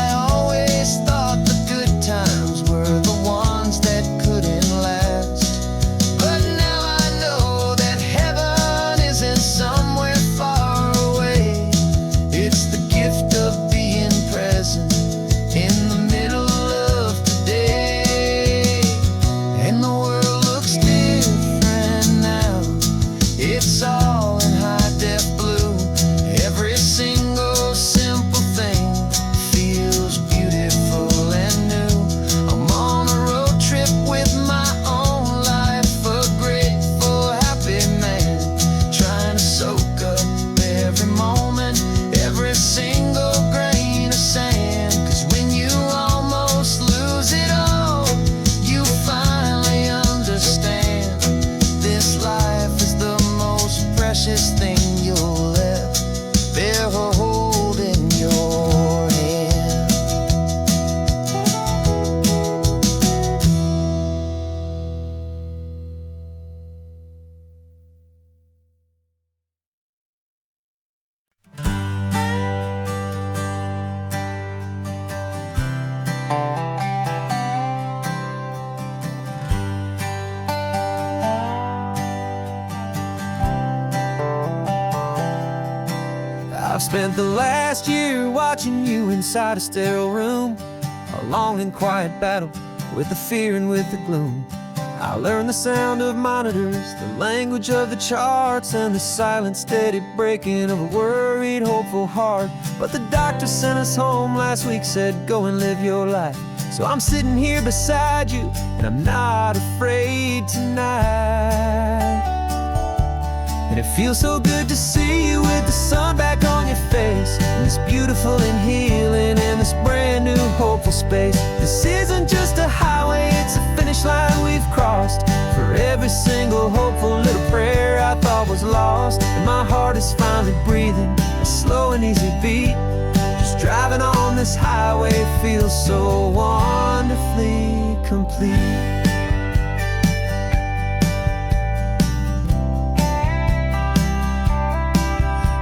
I always thought the good times were the ones that couldn't last. But now I know that heaven isn't somewhere far away. It's the gift of being present in the middle of today. And the world looks different now, it's all in high-def blue. Every single simple thing feels beautiful and new. I'm on a road trip with my own life, a grateful, happy man, trying to soak up every moment, every single grain of sand. 'Cause when you almost lose it all, you finally understand this life is the most precious thing you'll ever hold in your hand. I've spent the last year watching you inside a sterile room, a long and quiet battle with the fear and with the gloom. I learned the sound of monitors, the language of the charts, and the silent, steady breaking of a worried, hopeful heart. But the doctor sent us home last week, said, go and live your life. So I'm sitting here beside you, and I'm not afraid tonight. And it feels so good to see you with the sun back on your face, and this beautiful and healing in this brand new hopeful space. This isn't just a highway, it's a finish line we've crossed. For every single hopeful little prayer I thought was lost, and my heart is finally breathing a slow and easy beat. Just driving on this highway feels so wonderfully complete.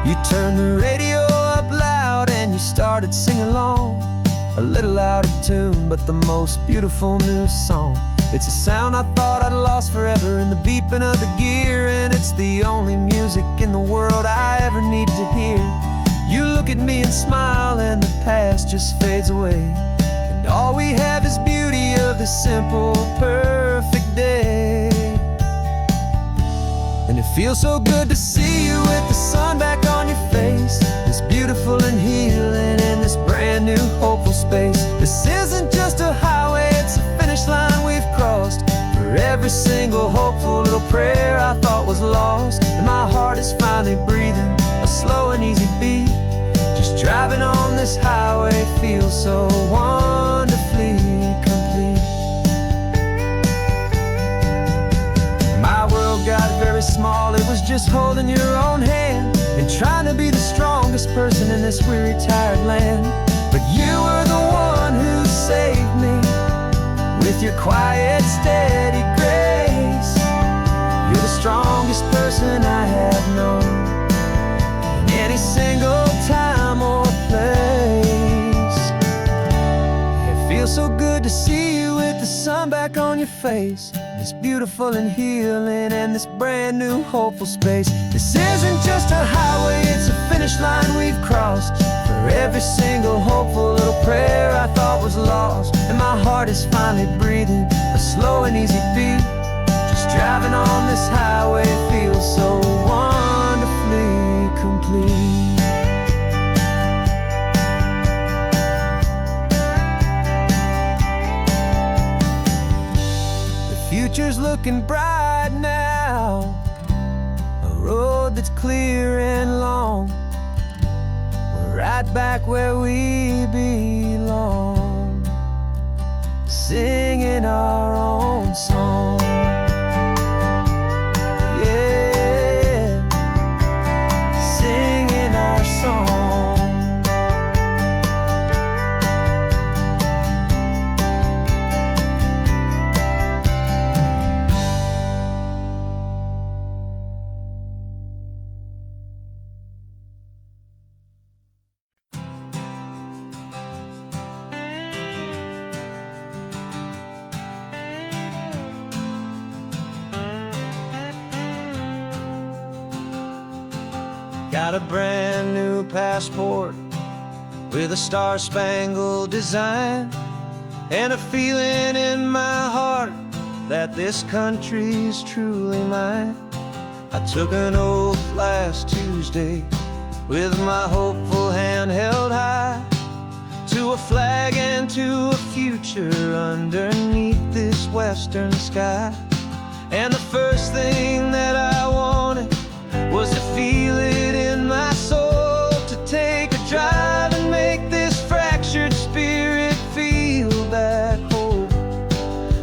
You turned the radio up loud and you started singing along, a little out of tune, but the most beautiful new song. It's a sound I thought I'd lost forever in the beeping of the gear, and it's the only music in the world I ever need to hear. You look at me and smile, and the past just fades away, and all we have is beauty of this simple, perfect day. And it feels so good to see you with the sun back on your face, this beautiful and healing in this brand new hopeful space. This isn't just a highway, it's a finish line we've crossed. For every single hopeful little prayer I thought was lost, feels so wonderfully complete. My world got very small, it was just holding your own hand and trying to be the strongest person in this weary, tired land. But you were the one who saved me with your quiet, steady grace. You're the strongest person I have known in any single time or place. It feels so good to see you with the sun back on your face. This beautiful and healing and this brand new hopeful space. This isn't just a highway, it's a finish line we've crossed. For every single hopeful little prayer I thought was lost, and my heart is finally breathing a slow and easy beat. Just driving on this highway feels so wonderfully complete. Future's looking bright now, a road that's clear and long. We're right back where we belong, singing our own song. Yeah, singing our song. Got a brand new passport with a star-spangled design, and a feeling in my heart that this country's truly mine. I took an oath last Tuesday with my hopeful hand held high, to a flag and to a future underneath this western sky. And the first thing that I wanted was to feel it in my soul, to take a drive and make this fractured spirit feel back home.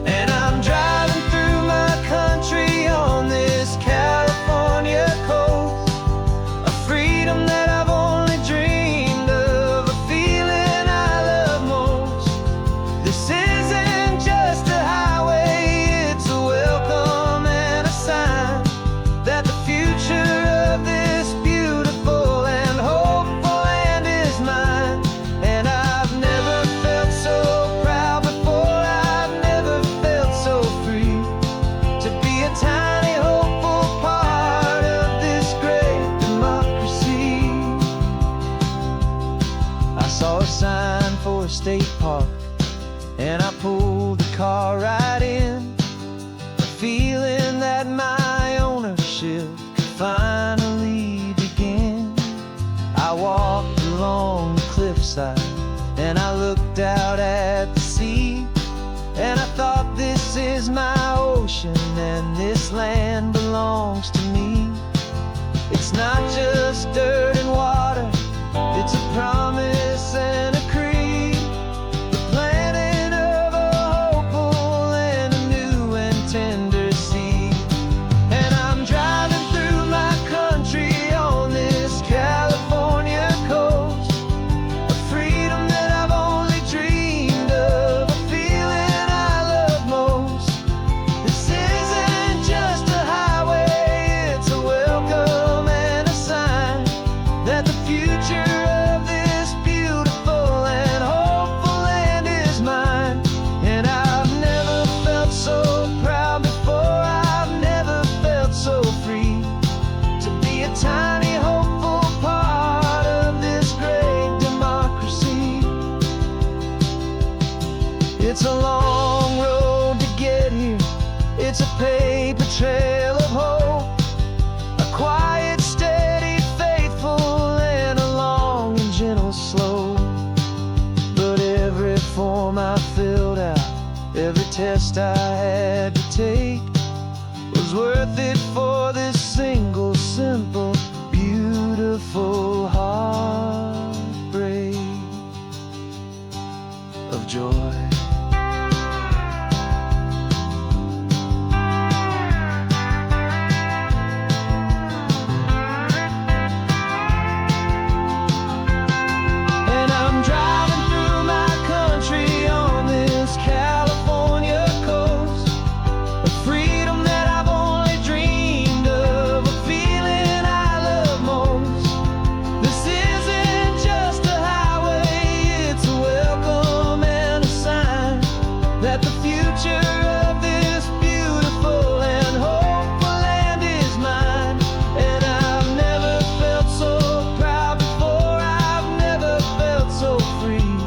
And I'm driving through my country on this California coast, a freedom that I've only dreamed of, a feeling I love most. This isn't just a highway, it's a welcome and a sign that the future of this beautiful and hopeful land is mine. And I've never felt so proud before, I've never felt so free, to be a tiny hopeful part of this great democracy. I saw a sign for a state park, and I pulled the car right in, a feeling that my ownership could finally begin. I walked along the cliffside and I looked out at the sea, and I thought, this is my ocean and this land belongs to me. It's not just dirt and water, it's a promise and a creed, the planting of a hopeful and a new and tender seed. And I'm driving through my country on this California coast, a freedom that I've only dreamed of, a feeling I love most. This isn't just a highway, it's a welcome and a sign joy. And I'm driving through my country on this California coast, a freedom that I've only dreamed of, a feeling I love most. This isn't just a highway, it's a welcome and a sign that the future of this beautiful and hopeful land is mine. And I've never felt so proud before, I've never felt so free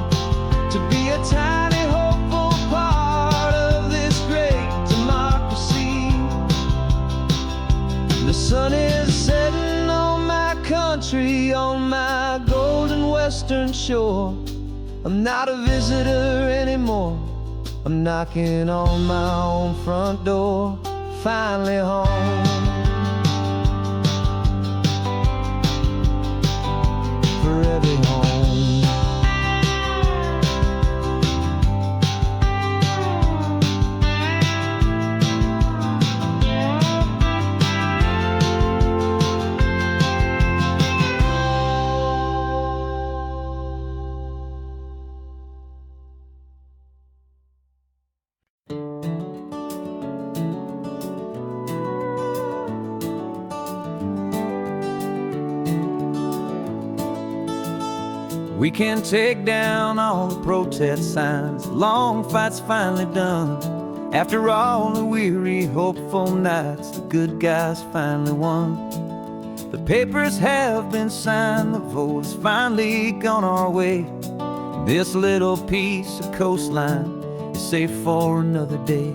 to be a tiny hopeful part of this great democracy. The sun is setting on my country, on my golden western shore. I'm not a visitor anymore, I'm knocking on my own front door, finally home. Forever home. We can take down all the protest signs, the long fight's finally done. After all the weary, hopeful nights, the good guys finally won. The papers have been signed, the vote has finally gone our way. This little piece of coastline is safe for another day.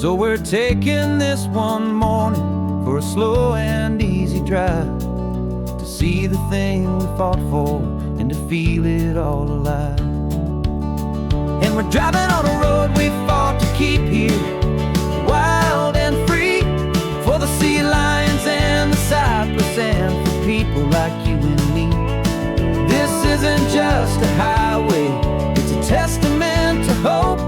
So we're taking this one morning for a slow and easy drive, see the thing we fought for and to feel it all alive. And we're driving on a road we fought to keep here, wild and free, for the sea lions and the cypress and for people like you and me. This isn't just a highway, it's a testament to hope,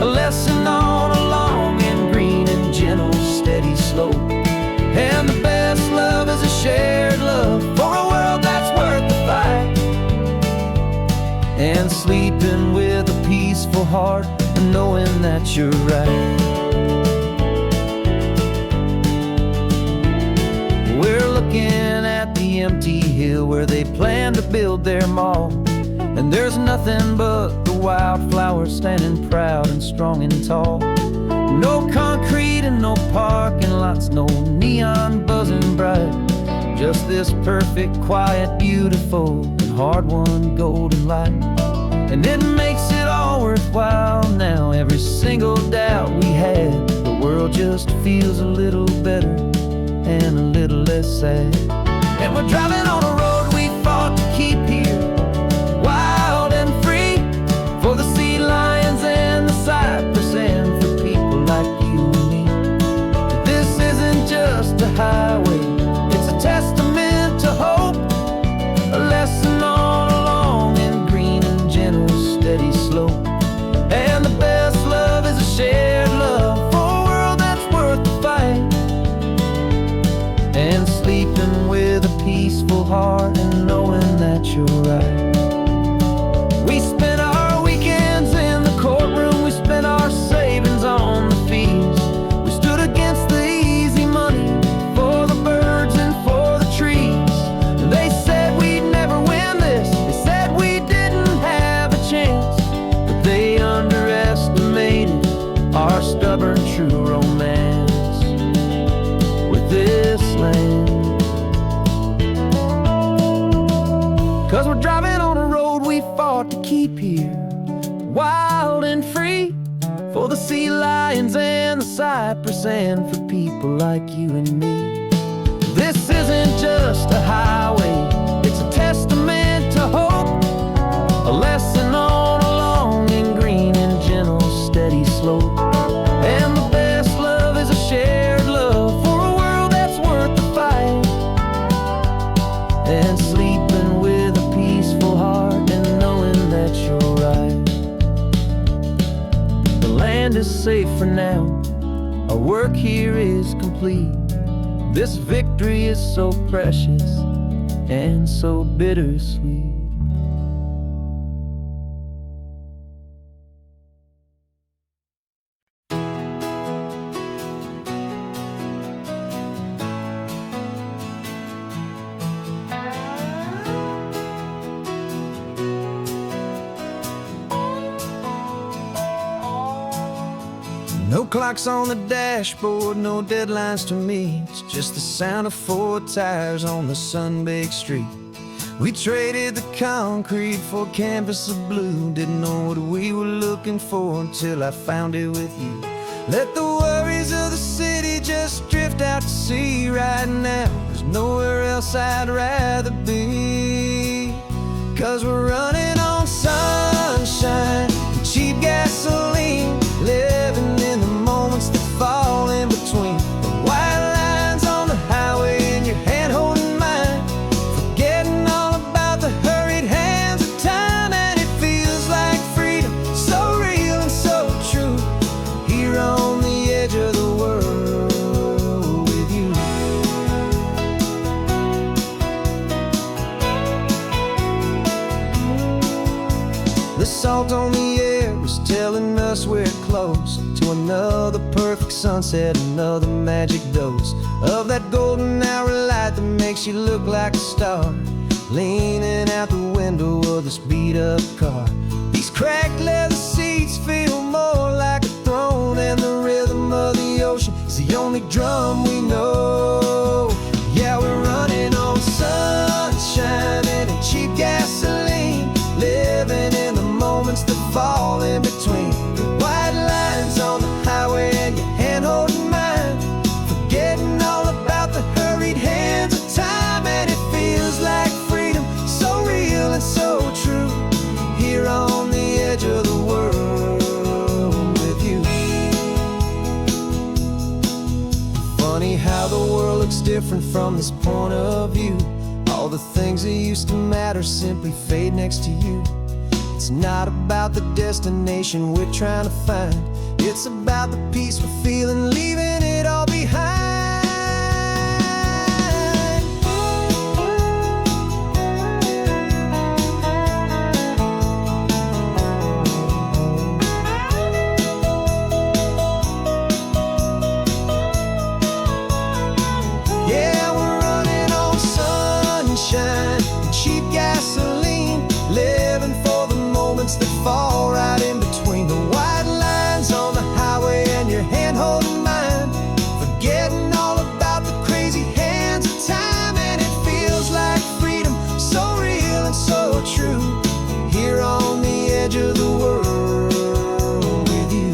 a lesson on a long and green and gentle steady slope. And the best love is a shared love for a world that's worth the fight, and sleeping with a peaceful heart and knowing that you're right. We're looking at the empty hill where they plan to build their mall, and there's nothing but the wildflowers standing proud and strong and tall. No concrete and no parking lots, no neon buzzing bright, just this perfect, quiet, beautiful, and hard-won golden light. And it makes it all worthwhile now, every single doubt we had. The world just feels a little better and a little less sad. And we're driving on a road we fought to keep here, wild and free, for the sea lions and the cypress and for people like you and me. This isn't just a highway, it's a testament to hope, a lesson on a long and green and gentle steady slope. And the best love is a shared love for a world that's worth the fight, and sleeping with a peaceful heart and knowing that you're right. We spent our weekends in the courtroom, we spent our savings on the fees. We stood against the easy money for the birds and for the trees. And they said we'd never win this, they said we didn't have a chance, but they underestimated our stubborn true romance with this land. 'Cause we're driving on a road we fought to keep here, wild and free, for the sea lions and the cypress and for people like you and me. This isn't just a highway, it's a testament to hope, a lesson on a long and green and gentle steady slope. And the best love is a shared love for a world that's worth the fight, and sleeping with a peaceful heart and knowing that safe for now. Our work here is complete. This victory is so precious and so bittersweet. No clocks on the dashboard, no deadlines to meet. It's just the sound of 4 tires on the sun-baked street. We traded the concrete for a canvas of blue. Didn't know what we were looking for until I found it with you. Let the worries of the city just drift out to sea right now. There's nowhere else I'd rather be. 'Cause we're running on sunshine and cheap gasoline, living in the moments that fall in between. The white lines on the highway and your hand holding mine, forgetting all about the hurried hands of time. And it feels like freedom, so real and so true, here on the edge of the world with you. The salt on the air is telling us we're close to another perfect sunset, another magic dose of that golden hour light that makes you look like a star, leaning out the window of this beat-up car. These cracked leather seats feel more like a throne, and the rhythm of the ocean is the only drum we know. Yeah, we're running on sunshine and cheap gasoline, living in the moments that fall in between. The white lines on the highway and your hand holding mine, forgetting all about the hurried hands of time. And it feels like freedom, so real and so true, here on the edge of the world with you. Funny how the world looks different from this point of view. All the things that used to matter simply fade next to you. It's not about the destination we're trying to find, it's about the peace we're feeling, leaving it all behind. Yeah, we're running on sunshine and cheap gasoline, living for the moments that fall right in between. The white lines on the highway and your hand holding mine, forgetting all about the crazy hands of time. And it feels like freedom, so real and so true, here on the edge of the world with you.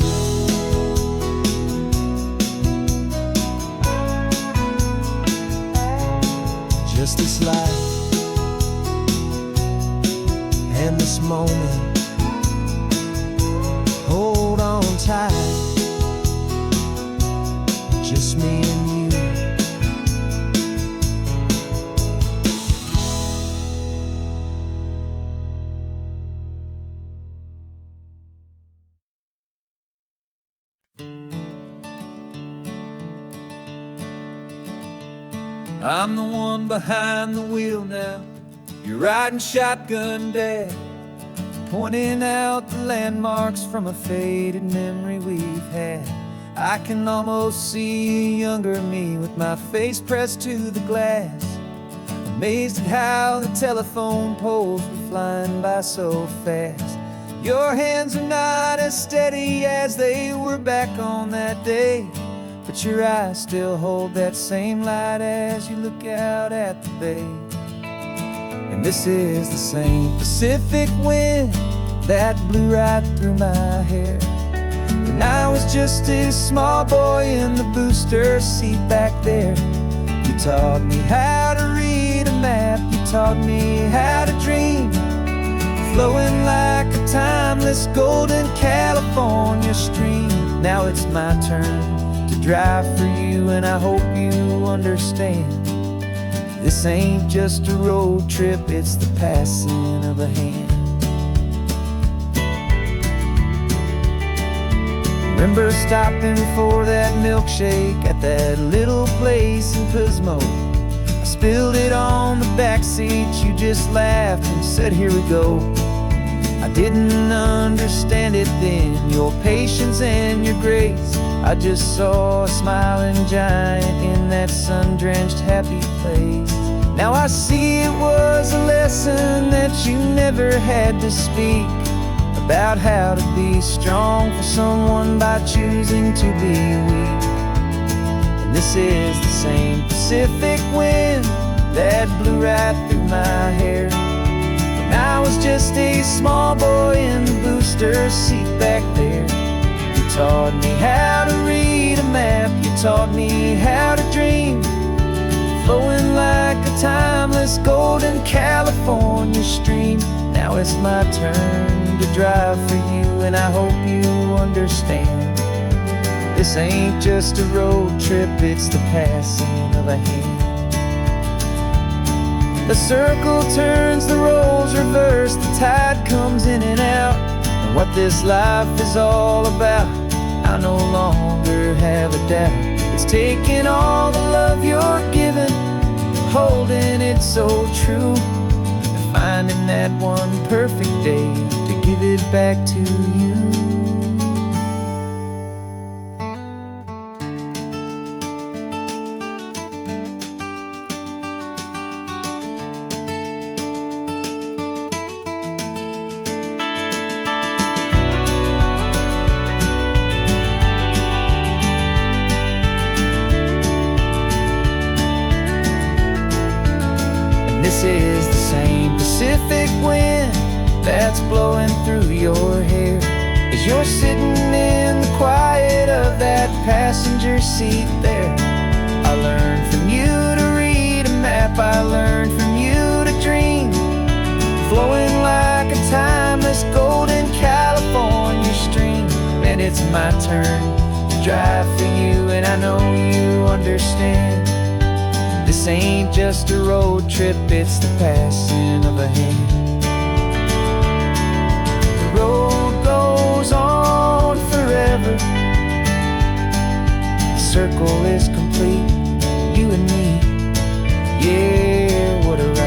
Just this life and this moment, hold on tight, just me and you. I'm the one behind the wheel now, you're riding shotgun, Dad, pointing out the landmarks from a faded memory we've had. I can almost see a younger me with my face pressed to the glass, amazed at how the telephone poles were flying by so fast. Your hands are not as steady as they were back on that day, but your eyes still hold that same light as you look out at the bay. And this is the same Pacific wind that blew right through my hair when I was just a small boy in the booster seat back there. You taught me how to read a map, you taught me how to dream, flowing like a timeless golden California stream. Now it's my turn to drive for you, and I hope you understand, this ain't just a road trip, it's the passing of a hand. Remember stopping for that milkshake at that little place in Pismo. I spilled it on the back seat, you just laughed and said, "Here we go." I didn't understand it then, your patience and your grace. I just saw a smiling giant in that sun-drenched happy place. Now I see it was a lesson that you never had to speak, about how to be strong for someone by choosing to be weak. And this is the same Pacific wind that blew right through my hair when I was just a small boy in the booster seat back there. You taught me how to read a map, you taught me how to dream, flowing like a timeless golden California stream. Now it's my turn to drive for you, and I hope you understand. This ain't just a road trip, it's the passing of a hand. The circle turns, the roles reverse, the tide comes in and out. And what this life is all about, I no longer have a doubt. It's taking all the love you're giving, holding it so true, and finding that one perfect day to give it back to you. This is the same Pacific wind that's blowing through your hair as you're sitting in the quiet of that passenger seat there. I learned from you to read a map, I learned from you to dream, flowing like a timeless golden California stream. And it's my turn to drive for you, and I know you understand. This ain't just a road trip, it's the passing of a hand. The road goes on forever, the circle is complete, you and me, yeah, what a ride.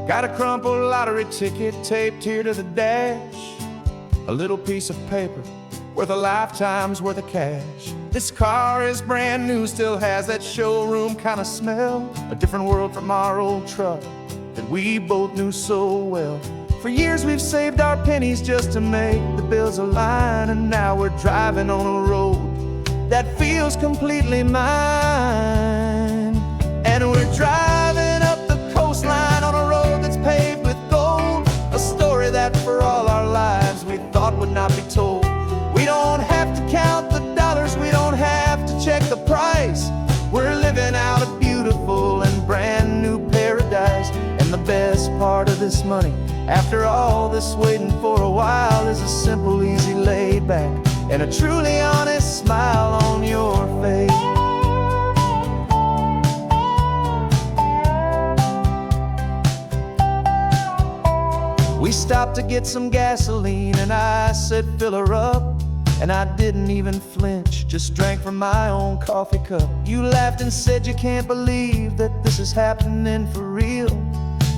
Got a crumpled lottery ticket taped here to the dash, a little piece of paper worth a lifetime's worth of cash. This car is brand new, still has that showroom kind of smell, a different world from our old truck that we both knew so well. For years we've saved our pennies just to make the bills align, and now we're driving on a road that feels completely mine. And we're driving up the coastline on a road that's paved with gold, a story that for all our lives we thought would not be told. We don't have to count the dollars, we don't have to check the price. We're living out a beautiful and brand new paradise. And the best part of this money, after all this waiting for a while, is a simple, easy, laid back, and a truly honest smile on your face. We stopped to get some gasoline, and I said, "Fill her up." And I didn't even flinch, just drank from my own coffee cup. You laughed and said you can't believe that this is happening for real.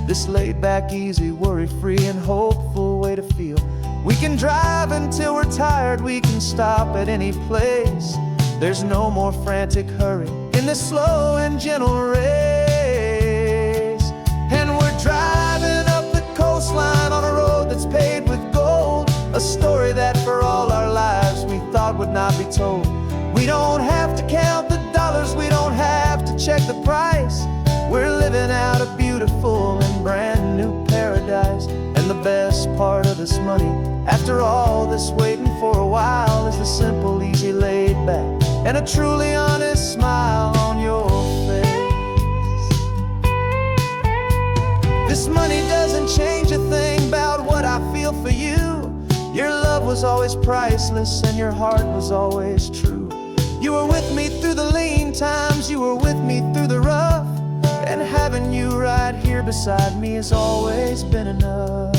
This laid back, easy, worry-free and hopeful way to feel. We can drive until we're tired, we can stop at any place. There's no more frantic hurry in this slow and gentle race. And we're driving up the coastline on a road that's paved with gold, a story that for all our lives we thought would not be told. We don't have to count the dollars, we don't have to check the price. We're living out a beautiful and brand new paradise. And the best part of this money, after all this waiting for a while, is the simple, easy, laid back, and a truly honest smile on your face. This money doesn't change a thing about what I feel for you. Your love was always priceless and your heart was always true. You were with me through the lean times, you were with me through the rough, and having you right here beside me has always been enough.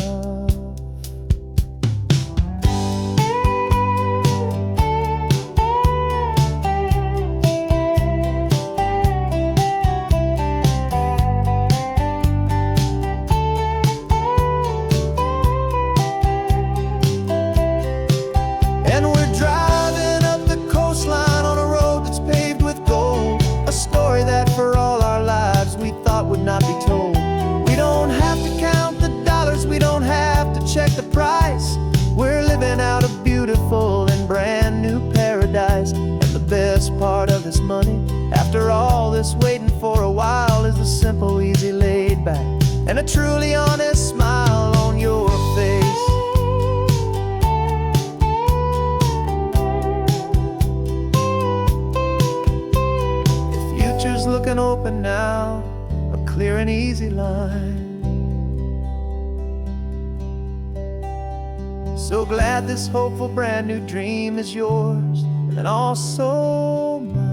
Would not be told. We don't have to count the dollars, we don't have to check the price. We're living out a beautiful and brand new paradise. And the best part of this money, after all this waiting for a while, is the simple, easy, laid back, and a truly honest smile on your face. The future's looking open now, clear and easy line. So glad this hopeful brand new dream is yours and also mine.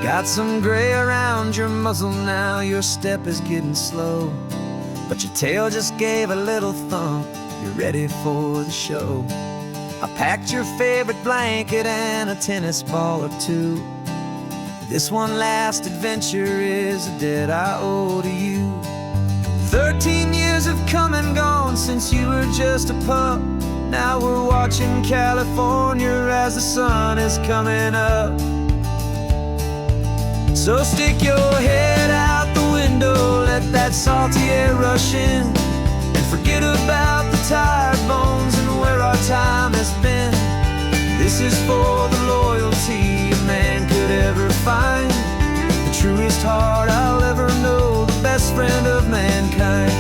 Got some gray around your muzzle now, your step is getting slow, but your tail just gave a little thump, you're ready for the show. I packed your favorite blanket and a tennis ball or two. This one last adventure is a debt I owe to you. 13 years have come and gone since you were just a pup. Now we're watching California as the sun is coming up. So stick your head out the window, let that salty air rush in, and forget about the tired bones and where our time has been. This is for the loyalty a man could ever find, the truest heart I'll ever know, the best friend of mankind.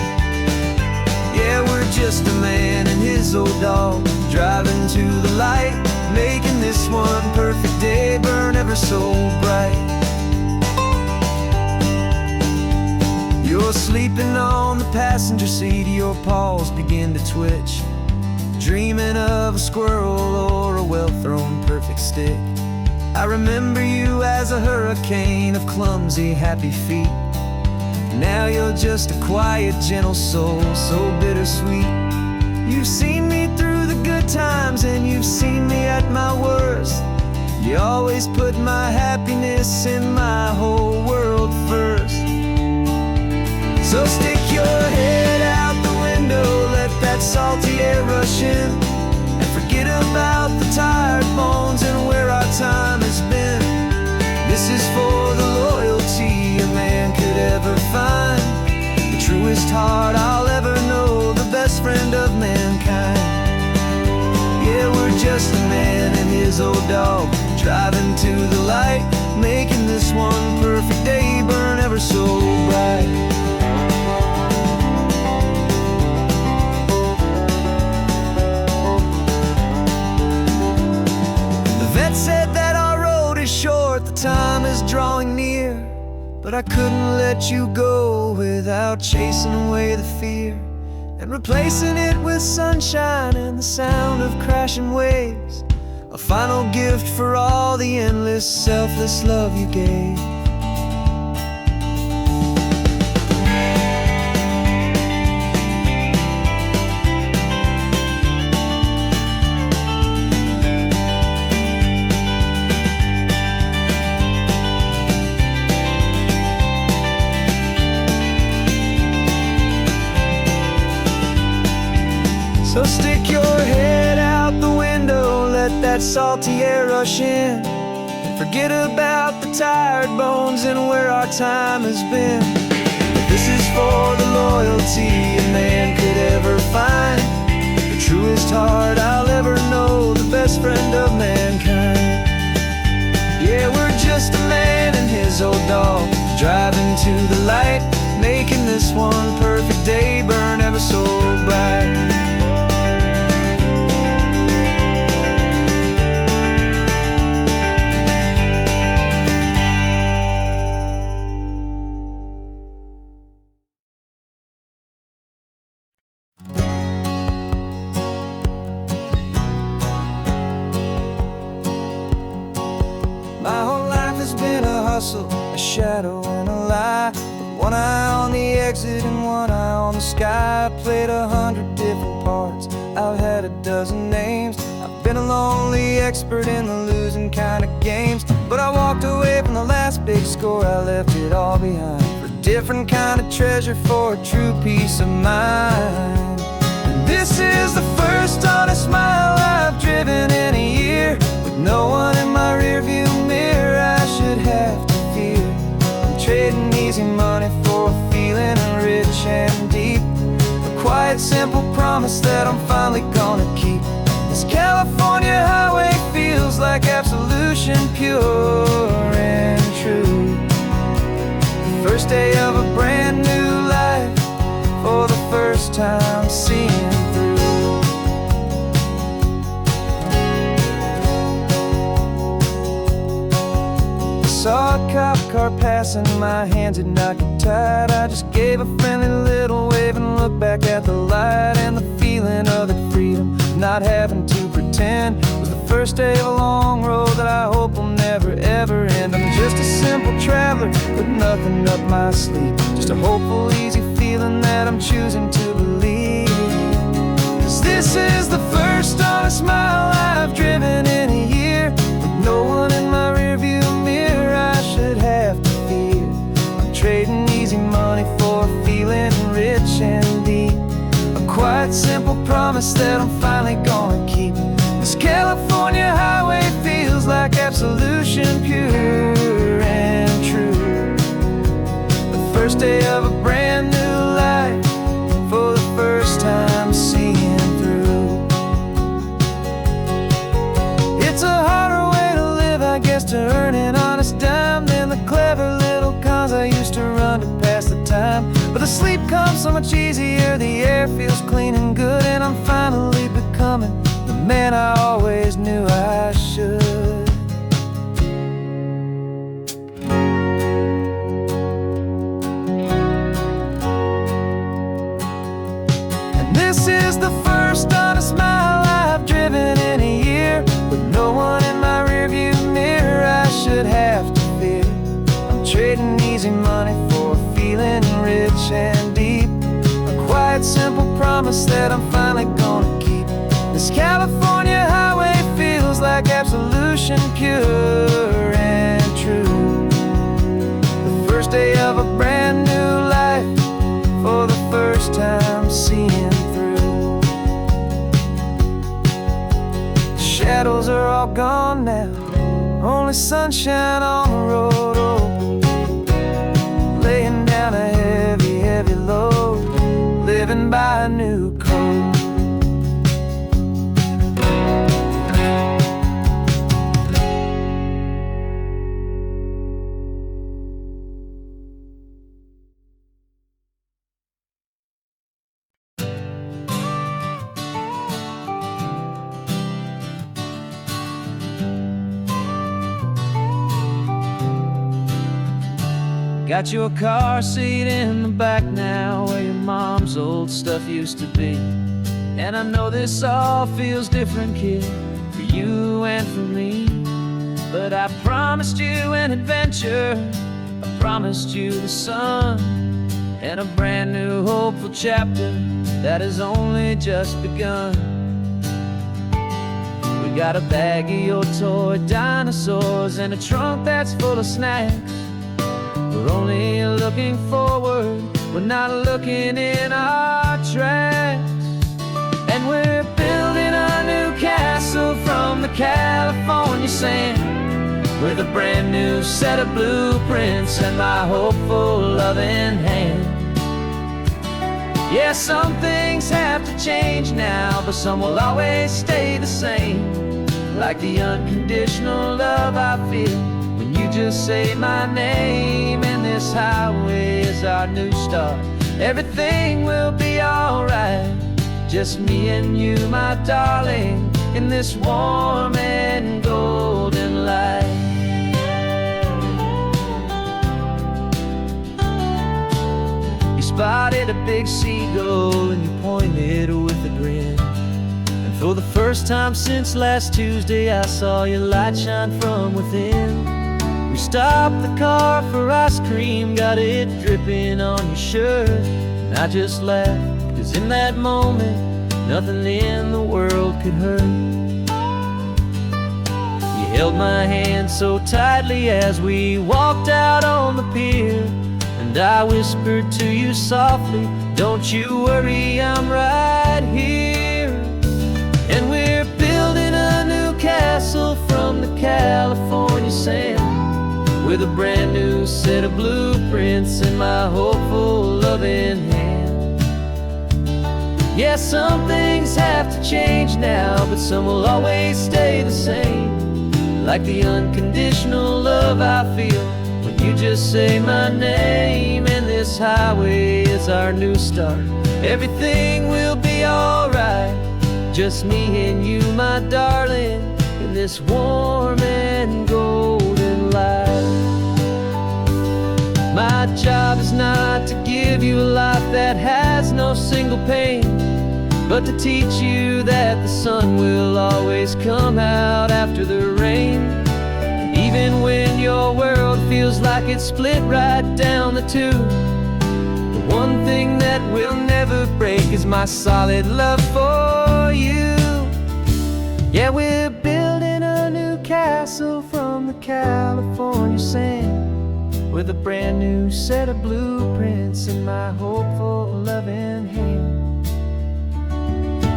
Yeah, we're just a man and his old dog, driving to the light, making this one perfect day burn ever so bright. You're sleeping on the passenger seat, your paws begin to twitch, dreaming of a squirrel or a well-thrown perfect stick. I remember you as a hurricane of clumsy, happy feet. Now you're just a quiet, gentle soul, so bittersweet. You've seen me through the good times and you've seen me at my worst. You always put my happiness in my whole world first. So stick your head out the window, let that salty air rush in, and forget about the tired bones and where our time has been. This is for the loyalty a man could ever find, the truest heart I'll ever know, the best friend of mankind. Yeah, we're just a man and his old dog, driving to the light, making this one perfect day burn ever so bright. Said that our road is short, the time is drawing near, but I couldn't let you go without chasing away the fear and replacing it with sunshine and the sound of crashing waves, a final gift for all the endless, selfless love you gave. So stick your head out the window, let that salty air rush in, and forget about the tired bones and where our time has been. This is for the loyalty a man could ever find, the truest heart I'll ever know, the best friend of mankind. Yeah, we're just a man and his old dog, driving to the light, making this one perfect day burn ever so bright. My whole life has been a hustle, a shadow and a lie, with one eye on the exit and one eye on the sky. I played 100 different parts, I've had a dozen names. I've been a lonely expert in the losing kind of games, but I walked away from the last big score, I left it all behind, for a different kind of treasure, for a true peace of mind. And this is the first honest smile I've driven in a year, with no one in my rearview mirror I should have to fear. I'm trading easy money for a feeling rich and deep, a quiet simple promise that I'm finally gonna keep. This California highway feels like absolution, pure and true. The first day of a brand new life, for the first time seeing through. Saw a cop car passing, my hands did not get tied. I just gave a friendly little wave and looked back at the light, and the feeling of that freedom, not having to pretend, was the first day of a long road that I hope will never ever end. I'm just a simple traveler with nothing up my sleeve, just a hopeful easy feeling that I'm choosing to believe. 'Cause this is the first honest mile I've driven in a year, with no one in my rearview mirror I should have to fear. I'm trading easy money for a feeling rich and deep, a quiet simple promise that I'm finally gonna keep. This California highway feels like absolution, pure and true. The first day of a brand new life, for the first time seeing through. It's a harder way to live, I guess, to earn an honest dime than the clever little cons I used to run to pass the time. But the sleep comes so much easier, the air feels clean and good, and I'm finally becoming the man I always knew I should. And this is the first honest mile I've driven in a year, with no one in my rearview mirror I should have to fear. I'm trading easy money for a feeling rich and deep, a quiet simple promise that I'm finally gonna keep. This California highway feels like absolution, pure and true. The first day of a brand new life, for the first time seeing through. The shadows are all gone now, only sunshine on the road. Oh, laying down a heavy, heavy load, living by a new code. Got your car seat in the back now, where your mom's old stuff used to be. And I know this all feels different, kid, for you and for me. But I promised you an adventure, I promised you the sun, and a brand new hopeful chapter that has only just begun. We got a bag of your toy dinosaurs and a trunk that's full of snacks. We're only looking forward, we're not looking in our tracks. And we're building a new castle from the California sand, with a brand new set of blueprints and my hopeful loving hand. Yeah, some things have to change now, but some will always stay the same. Like the unconditional love I feel when you just say my name. And this highway is our new start. Everything will be alright. Just me and you, my darling, in this warm and golden light. You spotted a big seagull and you pointed with a grin. And for the first time since last Tuesday, I saw your light shine from within. We stopped the car for ice cream, got it dripping on your shirt. And I just laughed, 'cause in that moment, nothing in the world could hurt. You held my hand so tightly as we walked out on the pier. And I whispered to you softly, don't you worry, I'm right here. And we're building a new castle from the California sand, with a brand new set of blueprints in my hopeful, loving hand. Yeah, some things have to change now, but some will always stay the same. Like the unconditional love I feel when you just say my name. And this highway is our new start. Everything will be alright. Just me and you, my darling, in this warm and golden light. My job is not to give you a life that has no single pain, but to teach you that the sun will always come out after the rain. And even when your world feels like it's split right down the two, the one thing that will never break is my solid love for you. Yeah, we're building a new castle from the California sand, with a brand new set of blueprints in my hopeful, loving hand.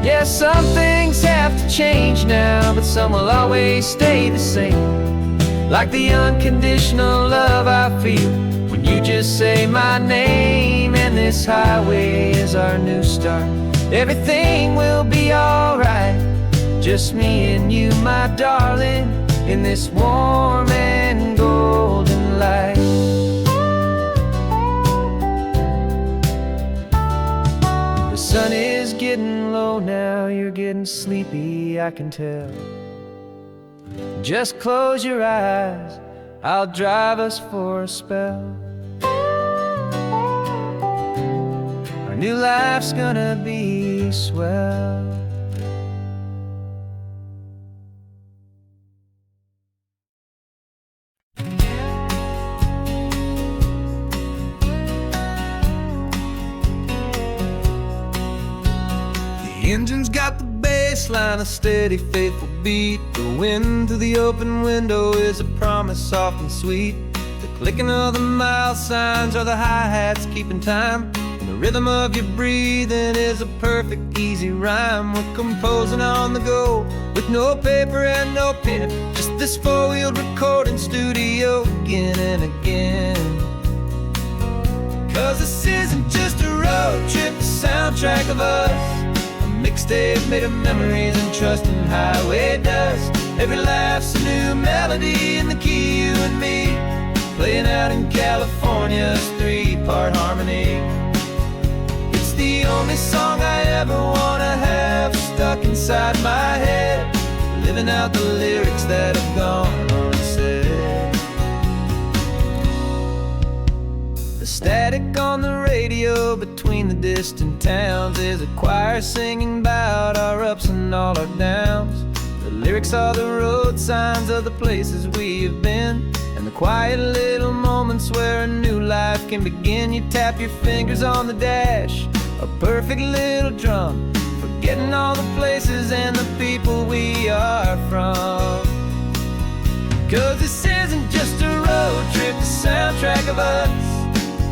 Yeah, some things have to change now, but some will always stay the same. Like the unconditional love I feel when you just say my name. And this highway is our new start. Everything will be alright. Just me and you, my darling, in this warm and golden light. The sun is getting low now, you're getting sleepy, I can tell. Just close your eyes, I'll drive us for a spell. Our new life's gonna be swell. The engine's got the bass line, a steady, faithful beat. The wind through the open window is a promise soft and sweet. The clicking of the mile signs are the hi-hats keeping time. And the rhythm of your breathing is a perfect, easy rhyme. We're composing on the go with no paper and no pen, just this four-wheeled recording studio again and again. 'Cause this isn't just a road trip, the soundtrack of us. Mixtape made of memories and trust in highway dust. Every laugh's a new melody in the key, you and me, playing out in California's three-part harmony. It's the only song I ever wanna have stuck inside my head, living out the lyrics that have gone unsaid. The static on the radio between the distant towns is a choir singing about our ups and all our downs. The lyrics are the road signs of the places we have been, and the quiet little moments where a new life can begin. You tap your fingers on the dash, a perfect little drum, forgetting all the places and the people we are from. 'Cause this isn't just a road trip, the soundtrack of us.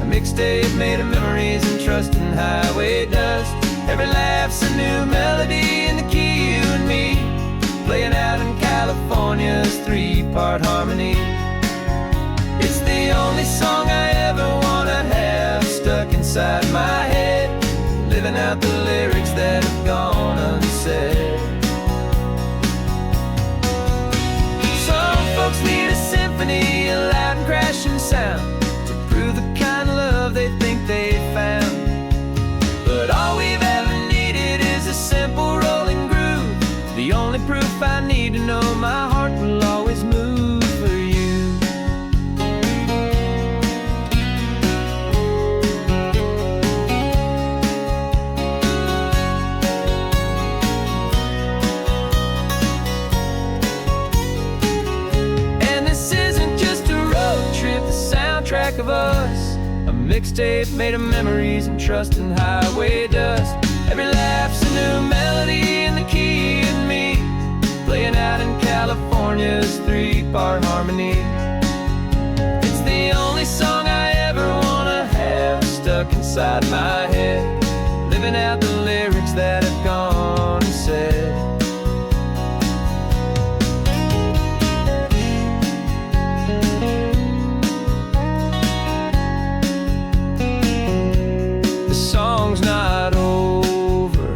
A mixtape made of memories and trust in highway dust. Every laugh's a new melody in the key, you and me, playing out in California's three-part harmony. It's the only song I ever wanna have stuck inside my head, out the lyrics that have gone unsaid. Some folks need a symphony, a loud and crashing sound, to prove the kind of love they think they found. But all we've ever needed is a simple rolling groove, the only proof I need to know my heart will always move for you. And this isn't just a road trip, the soundtrack of us, a mixtape made of memories and trust and highway dust. Every laugh's a new melody in the key and me, playing out in California's 3-part harmony. It's the only song I ever wanna have stuck inside my head, living out the lyrics that have gone unsaid. The song's not over,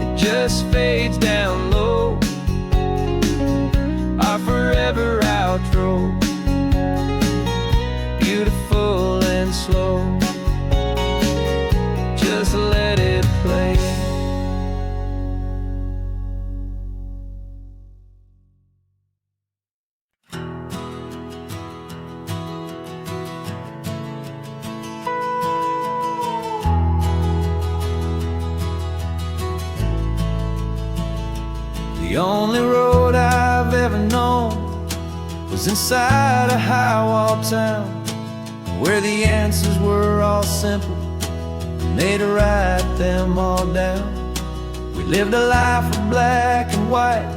it just fades down low, our forever outro, beautiful and slow. Just let it play. The only road I've ever known was inside a high-wall town, where the answers were all simple and they'd write them all down. We lived a life of black and white,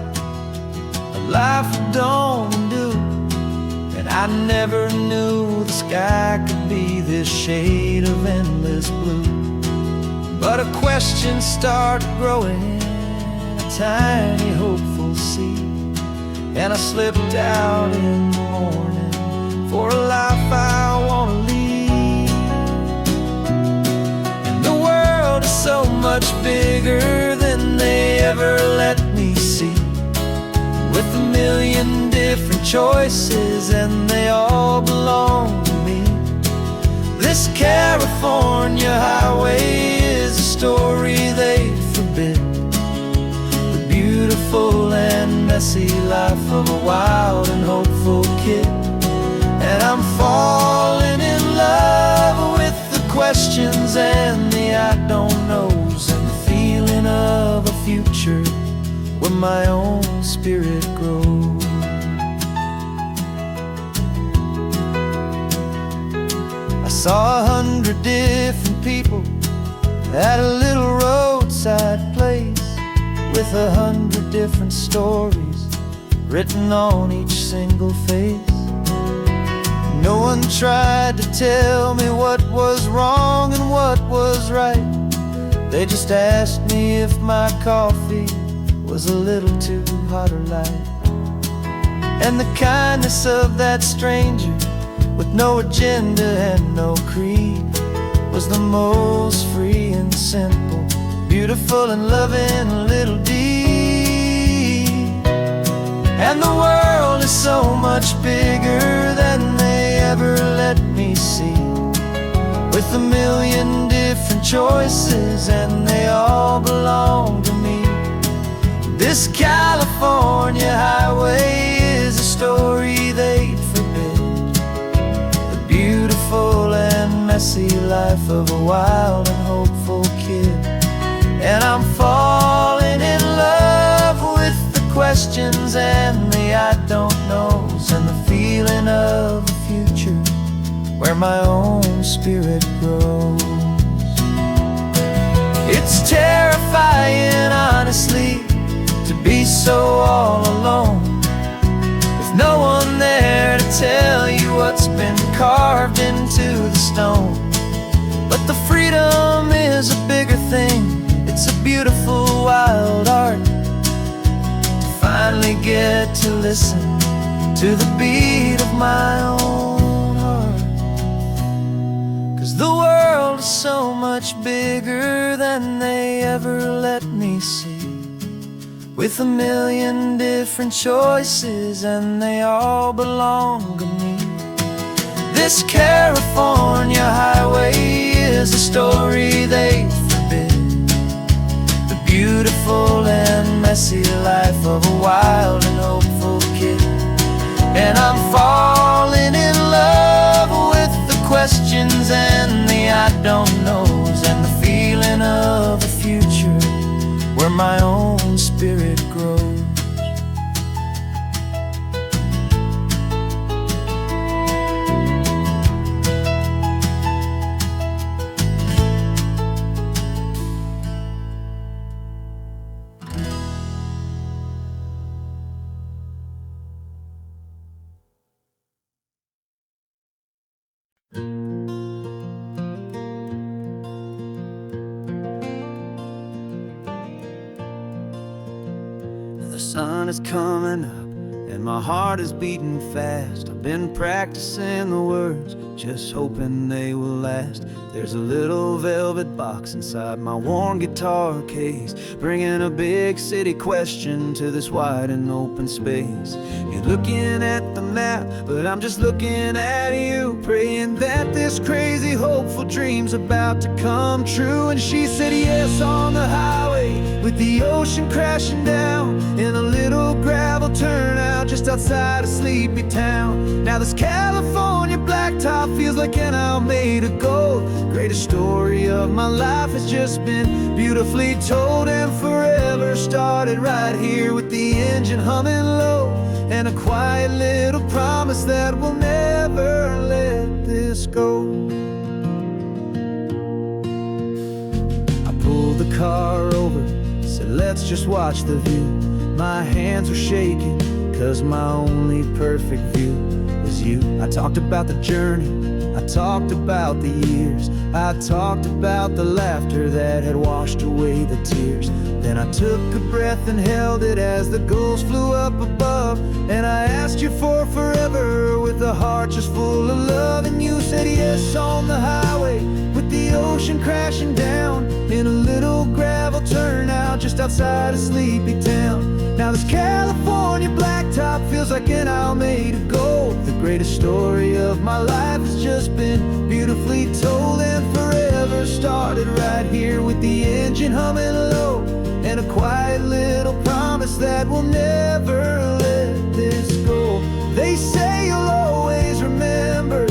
a life of dawn and dew, and I never knew the sky could be this shade of endless blue. But a question started growing, tiny hopeful seed, and I slipped out in the morning for a life I want to lead. And the world is so much bigger than they ever let me see, with a million different choices and they all belong to me. This California highway is a story they forbid, beautiful and messy life of a wild and hopeful kid. And I'm falling in love with the questions and the I don't knows, and the feeling of a future where my own spirit grows. I saw 100 different people at a little roadside place, with 100 different stories written on each single face. No one tried to tell me what was wrong and what was right. They just asked me if my coffee was a little too hot or light. And the kindness of that stranger, with no agenda and no creed, was the most free and simple, beautiful and loving little deed. And the world is so much bigger than they ever let me see, with a million different choices and they all belong to me. This California highway is a story they'd forbid, the beautiful and messy life of a wild and hopeful kid. And I'm falling in love with the questions and the I don't knows, and the feeling of a future where my own spirit grows. It's terrifying, honestly, to be so all alone, with no one there to tell you what's been carved into the stone. But the freedom is a bigger thing, it's a beautiful wild art, to finally get to listen to the beat of my own heart. 'Cause the world is so much bigger than they ever let me see, with a million different choices, and they all belong to me. This California highway is a story they forbid, the beautiful and messy life of a wild and hopeful kid. And I'm falling in love with the questions and the I don't knows, and the feeling of a future where my own spirit grows. The sun is coming up and my heart is beating fast. I've been practicing the words, just hoping they will last. There's a little velvet box inside my worn guitar case, bringing a big city question to this wide and open space. You're looking at the map, but I'm just looking at you, praying that this crazy hopeful dream's about to come true. And she said yes on the highway, with the ocean crashing down in a little gravel turnout just outside a sleepy town. Now this California blacktop feels like an isle made of gold. Greatest story of my life has just been beautifully told, and forever started right here with the engine humming low, and a quiet little promise that we'll never let this go. I pulled the car over, said let's just watch the view. My hands were shaking, cause my only perfect view was you. I talked about the journey, I talked about the years, I talked about the laughter that had washed away the tears. Then I took a breath and held it as the gulls flew up above, and I asked you for forever with a heart just full of love. And you said yes on the highway, with the ocean crashing down in a little gravel turnout just outside a sleepy town. Now this California blacktop feels like an isle made of gold. The greatest story of my life has just been beautifully told, and forever started right here with the engine humming low, and a quiet little promise that we'll never let this go. They say you'll always remember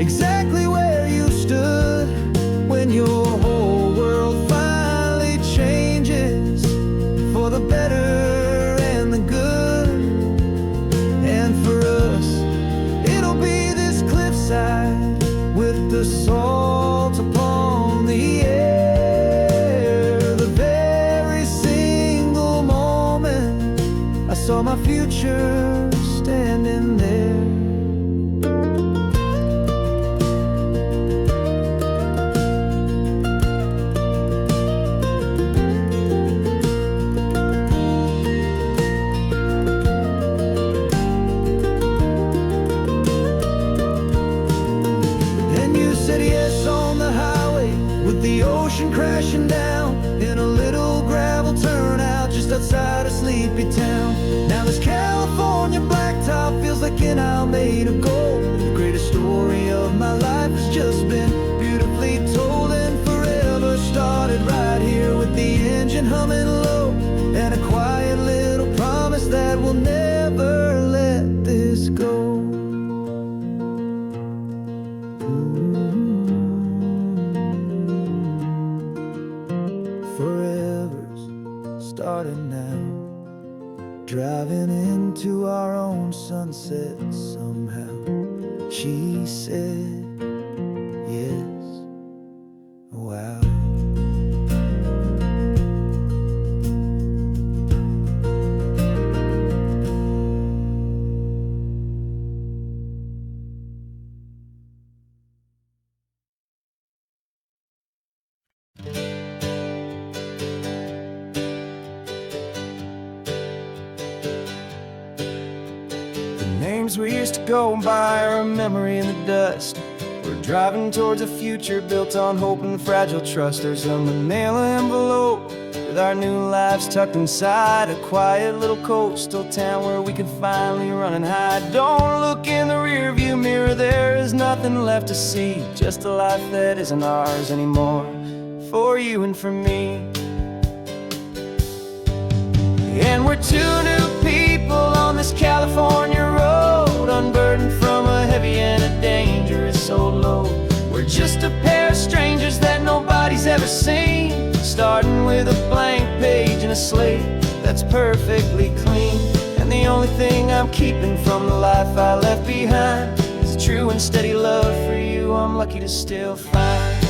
exactly where you stood when your whole world finally changes for the better and the good. And for us, it'll be this cliffside with the salt upon the air. The very single moment I saw my future standing there. Crashing down in a little gravel turnout just outside a sleepy town. Now this California blacktop feels like an isle made of gold. The greatest story of my life has just been beautifully told, and forever started right here with the engine humming low, and a quiet little promise that we'll never let this go. Starting now, driving into our own sunset somehow. She said yes, wow. Names we used to go by are a memory in the dust. We're driving towards a future built on hope and fragile trust. There's a manila envelope with our new lives tucked inside, a quiet little coastal town where we could finally run and hide. Don't look in the rearview mirror, there is nothing left to see, just a life that isn't ours anymore, for you and for me. And we're two new people on this California road, unburdened from a heavy and a dangerous old load. We're just a pair of strangers that nobody's ever seen, starting with a blank page and a slate that's perfectly clean. And the only thing I'm keeping from the life I left behind is a true and steady love for you I'm lucky to still find.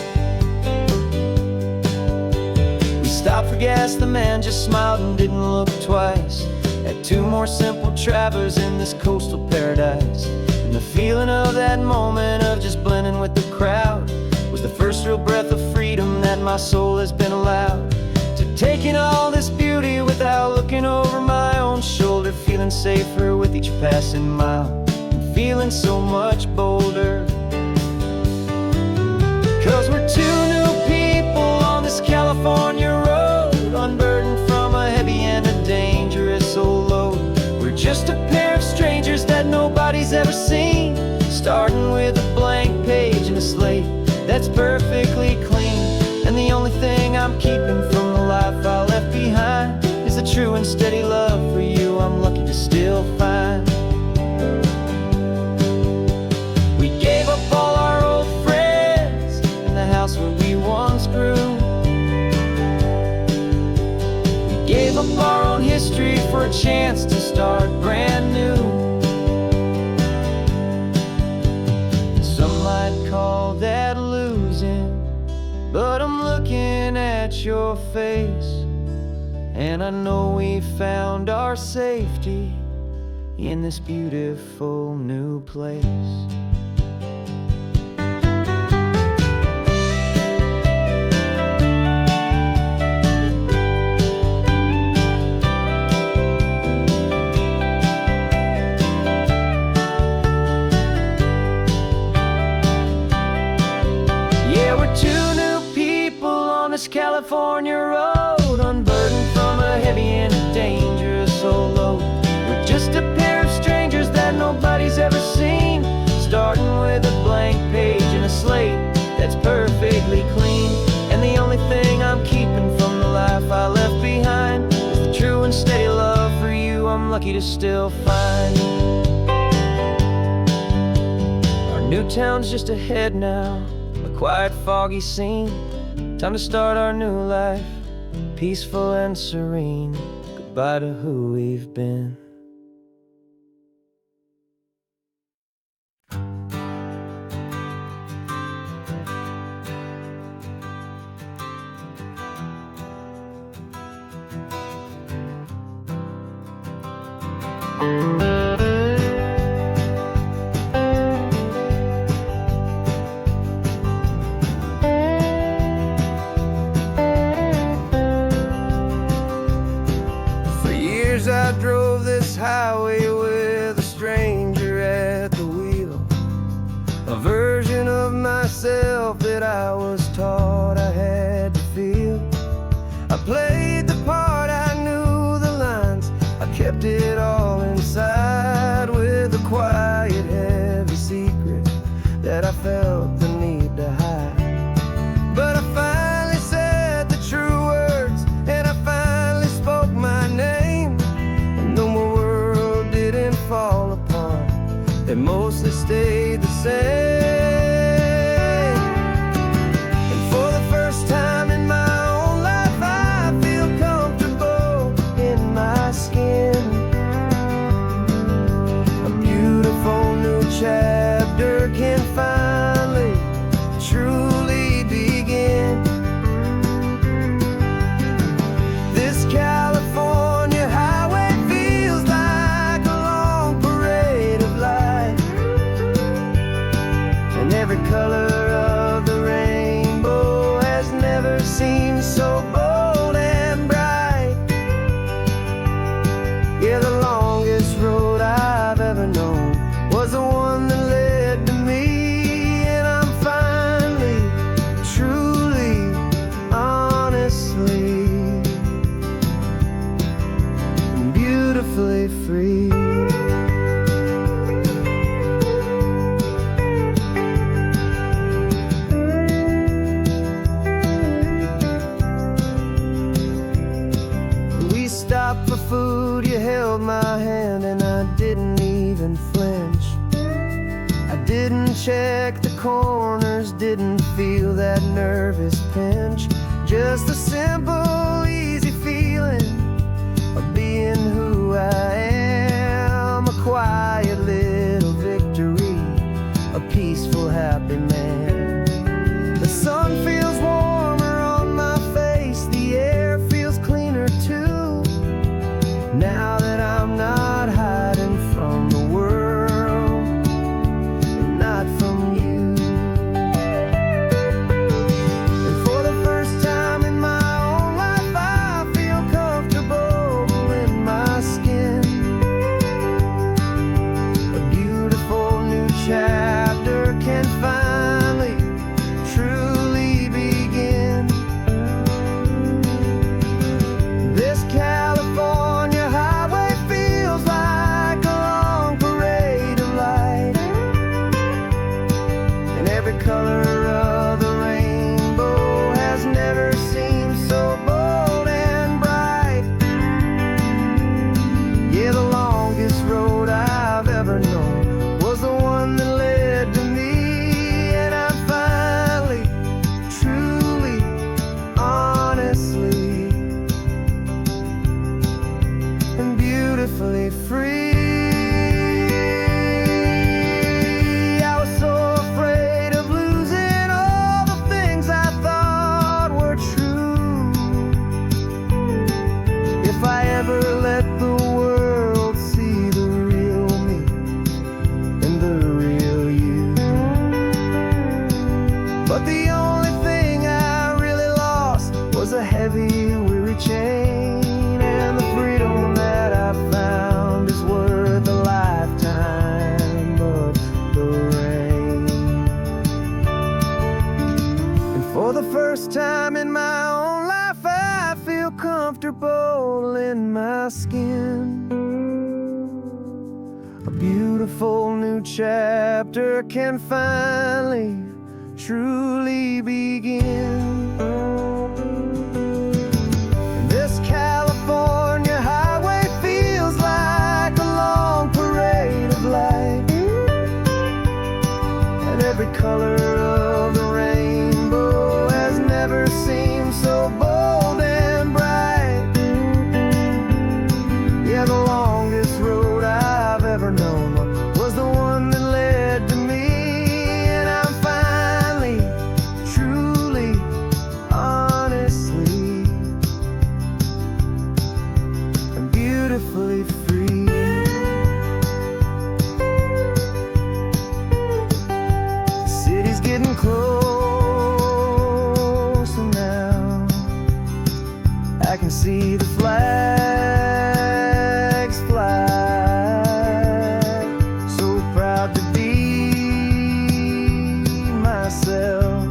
We stopped for gas, the man just smiled and didn't look twice. Had two more simple travelers in this coastal paradise. And the feeling of that moment of just blending with the crowd was the first real breath of freedom that my soul has been allowed to take in all this beauty without looking over my own shoulder, feeling safer with each passing mile and feeling so much bolder. 'Cause we're two new people on this California road, unburdened from a heavy and a dangerous old load. We're just a pair of strangers that nobody's ever seen, starting with a blank page and a slate that's perfectly clean. And the only thing I'm keeping from the life I left behind is a true and steady love for you I'm lucky to still find. We gave up all our old friends and the house where we once grew. We gave up our own history for a chance to start brand new. Some might call that losing, but I'm looking at your face, and I know we found our safety in this beautiful new place. California road, unburdened from a heavy and a dangerous old load. We're just a pair of strangers that nobody's ever seen, starting with a blank page and a slate that's perfectly clean. And the only thing I'm keeping from the life I left behind is the true and steady love for you I'm lucky to still find. Our new town's just ahead now, a quiet foggy scene. Time to start our new life, peaceful and serene. Goodbye to who we've been. I drove this highway with a stranger at the wheel, a version of myself that I was taught I had to feel. I played the part, I knew the lines, I kept it all inside with a quiet, heavy secret that I felt the need to hide. But I finally said the true words, and I finally spoke my name. Fall apart, they mostly stayed the same. And for the first time in my own life, I feel comfortable in my skin. A beautiful new chapter can finally truly begin. This California highway feels like beautifully free. We stopped for food, you held my hand, and I didn't even flinch. I didn't check the corners, didn't feel that nervous pinch. Just a simple, easy feeling of being who I am. A quiet little victory, a peaceful, happy man. The sun feels warmer on my face, the air feels cleaner too. Now that I'm not hiding from the world, and not from you. And for the first time in my own life, I feel comfortable in my skin. A beautiful new chapter can finally, truly begin. This California highway feels like a long parade of light, and every color of the rainbow has never seemed so bold and bright. Yeah, the longest road I've ever known was the one that led to me, and I'm finally, truly, honestly, and beautifully free. I was so afraid of losing all the things I thought were true. If I ever let the world see the real me and the real you. But the only thing I really lost was a heavy, weary chain, and the freedom that I found is worth a lifetime of the rain. And for the first time in my own life, I feel comfortable in my skin. A beautiful new chapter can finally, truly begin. And this California highway feels like a long parade of light, and every color of the rainbow has never seemed so bold and bright. Yeah, the longest road I've ever known was the one that led to me, and I'm finally, truly, honestly, and beautifully free. The city's getting closer now. I can see the flags fly. So proud to be myself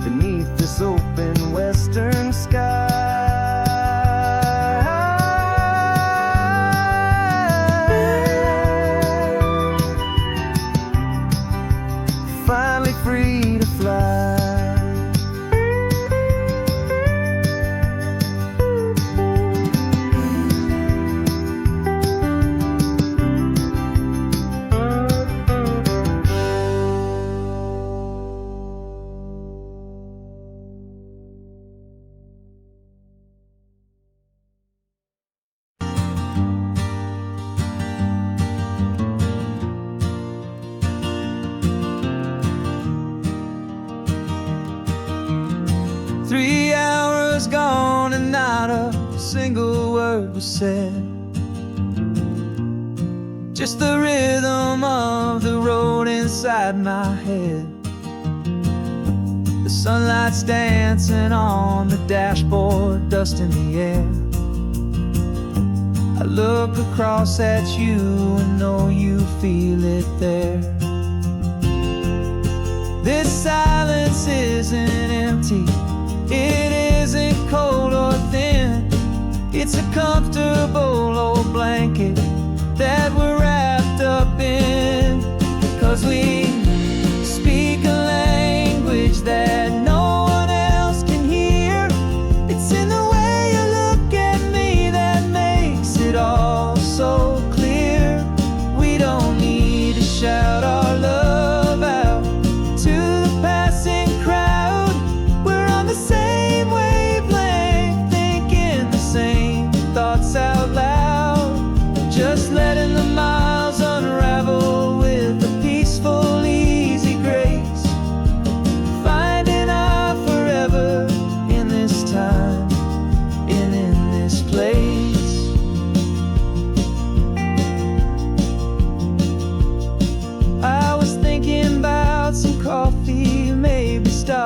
beneath this open western sky. Finally free to fly. And not a single word was said. Just the rhythm of the road inside my head. The sunlight's dancing on the dashboard, dust in the air. I look across at you and know you feel it there. This silence isn't empty, it isn't cold or thin. It's a comfortable old black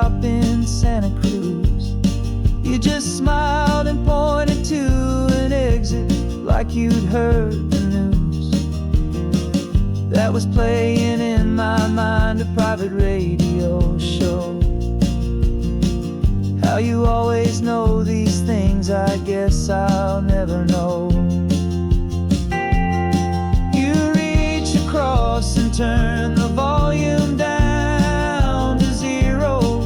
up in Santa Cruz. You just smiled and pointed to an exit like you'd heard the news. That was playing in my mind, a private radio show. How you always know these things, I guess I'll never know. You reach across and turn the volume down to 0.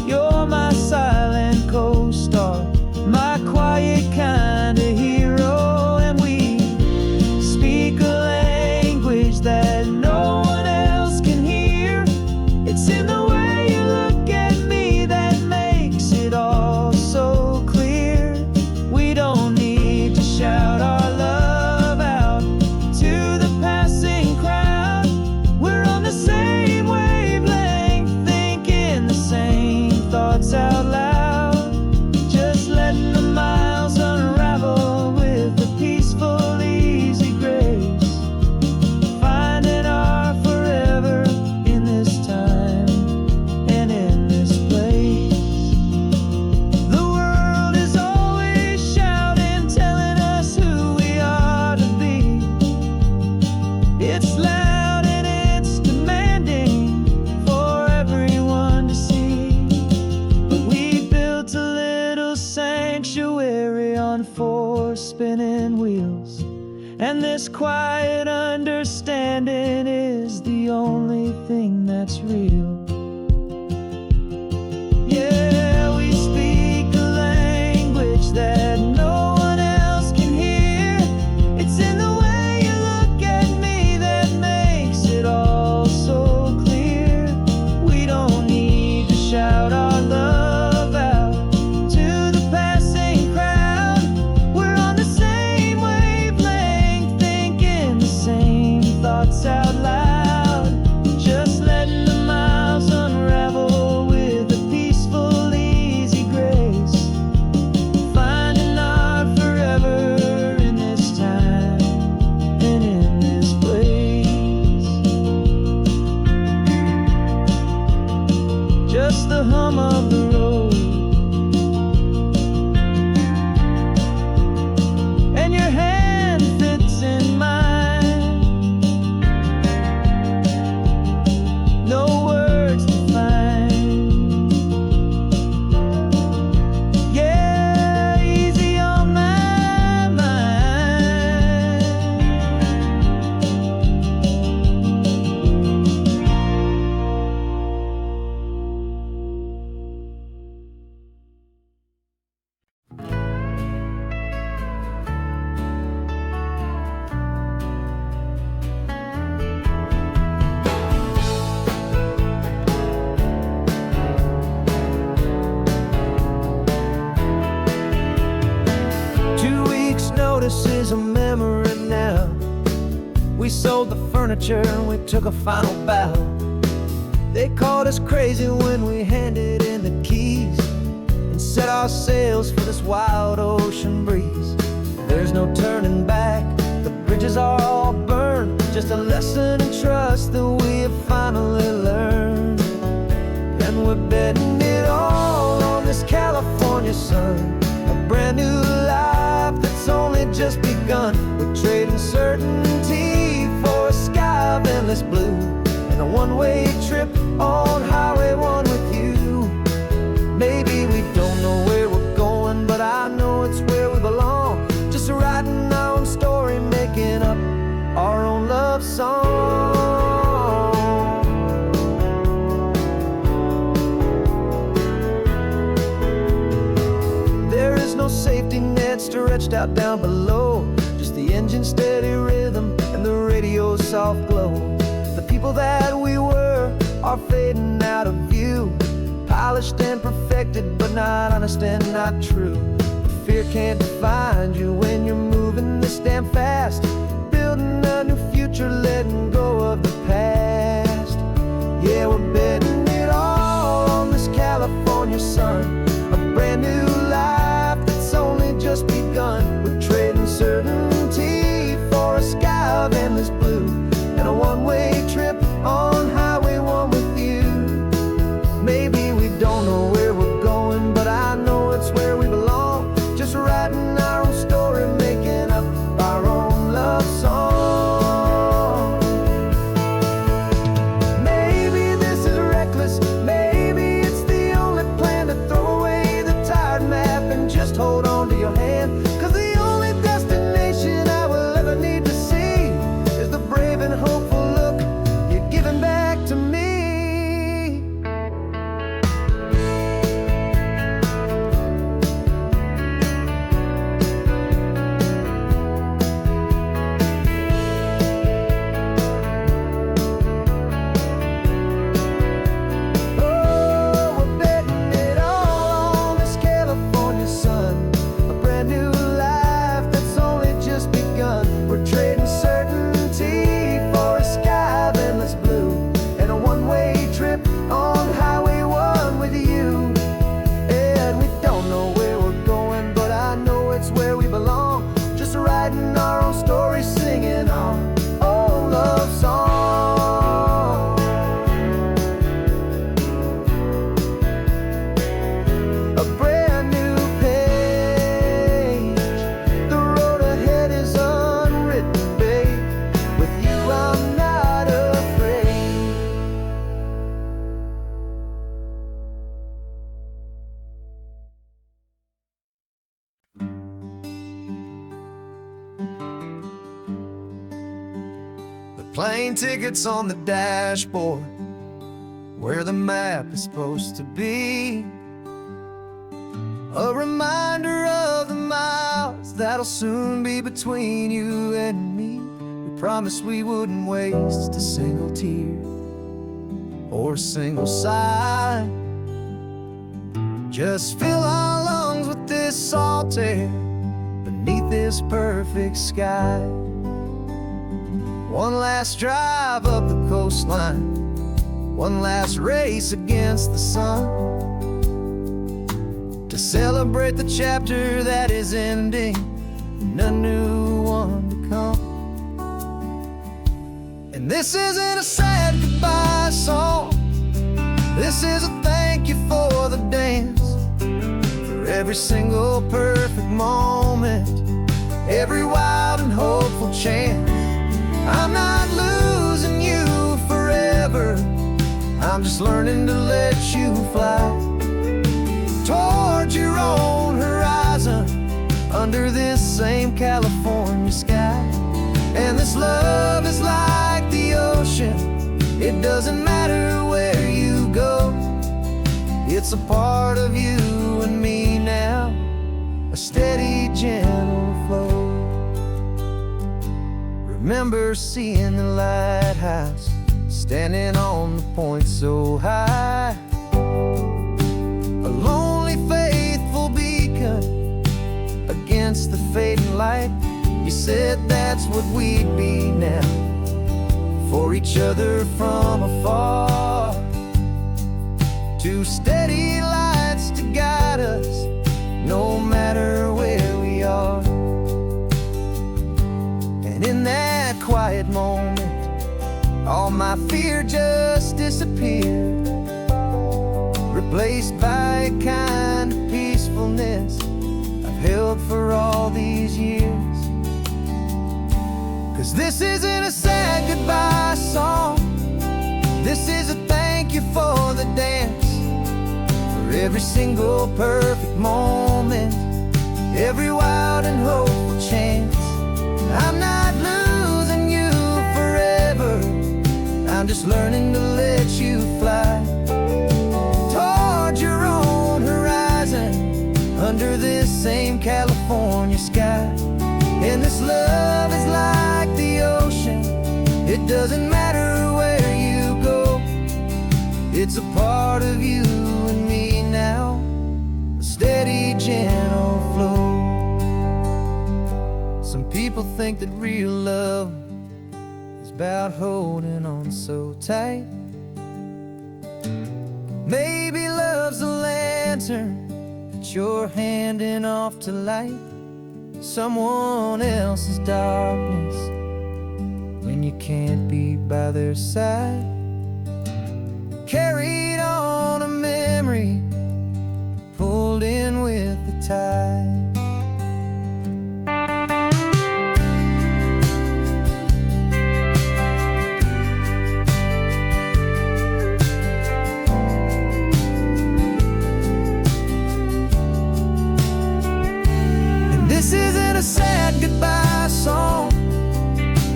You're my silent co-star, my quiet kind of hero. And we speak a language that no one else can hear. It's in the way you look at me that makes it all so clear. We don't need to shout our love out to the passing crowd. We're on the same wavelength, thinking the same thoughts out loud. Just letting the miles unravel with a peaceful, easy grace. Finding our forever in this time and in this place. The world is always shouting, telling us who we are to be. It's loud and it's demanding for everyone to see. But we built a little sanctuary on 4 spinning wheels, and this quiet understanding is the only thing that's real. Yeah, we speak a language that no one else can hear. It's in the way you look at me that makes it all so clear. We don't need to shout our love out to the passing crowd. We're on the same wavelength, thinking the same thoughts out loud. Just letting the miles unravel with a peaceful, easy grace. Finding our forever in this time and in this place. Just the hum of the road and your hand fits in mine. No words to find. Yeah, easy on my mind. 2 weeks' notice is a memory now. We sold the furniture and we took a final bow. They called us crazy when we handed in the keys and set our sails for this wild ocean breeze. There's no turning back, the bridges are all burned. Just a lesson in trust that we have finally learned. And we're betting it all on this California sun, a brand new life that's only just begun. We're trading certainty for a sky of endless blue and a one-way trip on Highway 1 with you. Maybe we don't know where we're going, but I know it's where we belong. Just writing our own story, making up our own love song. There is no safety net stretched out down below, just the engine's steady rhythm and the radio's soft glow. The people that we were are fading out of view, polished and perfected, but not honest and not true. Fear can't define you when you're moving this damn fast, building a new future, letting go of the past. Yeah, we're betting it all on this California sun, a brand new life that's only just begun. We're trading certainty for a sky of endless blue and a one-way trip on Highway 1 with you. Maybe we don't old stories, singing our old love song. A brand new page, the road ahead is unwritten, babe. With you I'm not afraid. The plane tickets on the dashboard, where the map is supposed to be. A reminder of the miles that'll soon be between you and me. We promised we wouldn't waste a single tear or a single sigh. Just fill our lungs with this salt air beneath this perfect sky. One last drive up the coastline, one last race against the sun, to celebrate the chapter that is ending and a new one to come. And this isn't a sad goodbye song, this is a thank you for the dance, for every single perfect moment, every wild and hopeful chance. I'm not losing you forever, I'm just learning to let you fly towards your own horizon, under this same California sky. And this love is like the ocean, it doesn't matter where you go, it's a part of you and me now, a steady, gentle flow. Remember seeing the lighthouse, standing on the point so high, a lonely, faithful beacon against the fading light. You said that's what we'd be now, for each other from afar. Two steady lights to guide us, no matter where we are. And in that quiet moment, all my fear just disappeared, replaced by a kind of peacefulness I've held for all these years. 'Cause this isn't a sad goodbye song, this is a thank you for the dance, for every single perfect moment, every wild and hopeful chance. I'm not losing you forever, I'm just learning to let you fly towards your own horizon, under this same California sky. And this love is like the ocean, it doesn't matter where you go, it's a part of you and me now, a steady, gentle flow. Some people think that real love is about holding on so tight. Maybe love's a lantern that you're handing off to light someone else's darkness when you can't be by their side. Carried on a memory, pulled in with the tide. This isn't a sad goodbye song,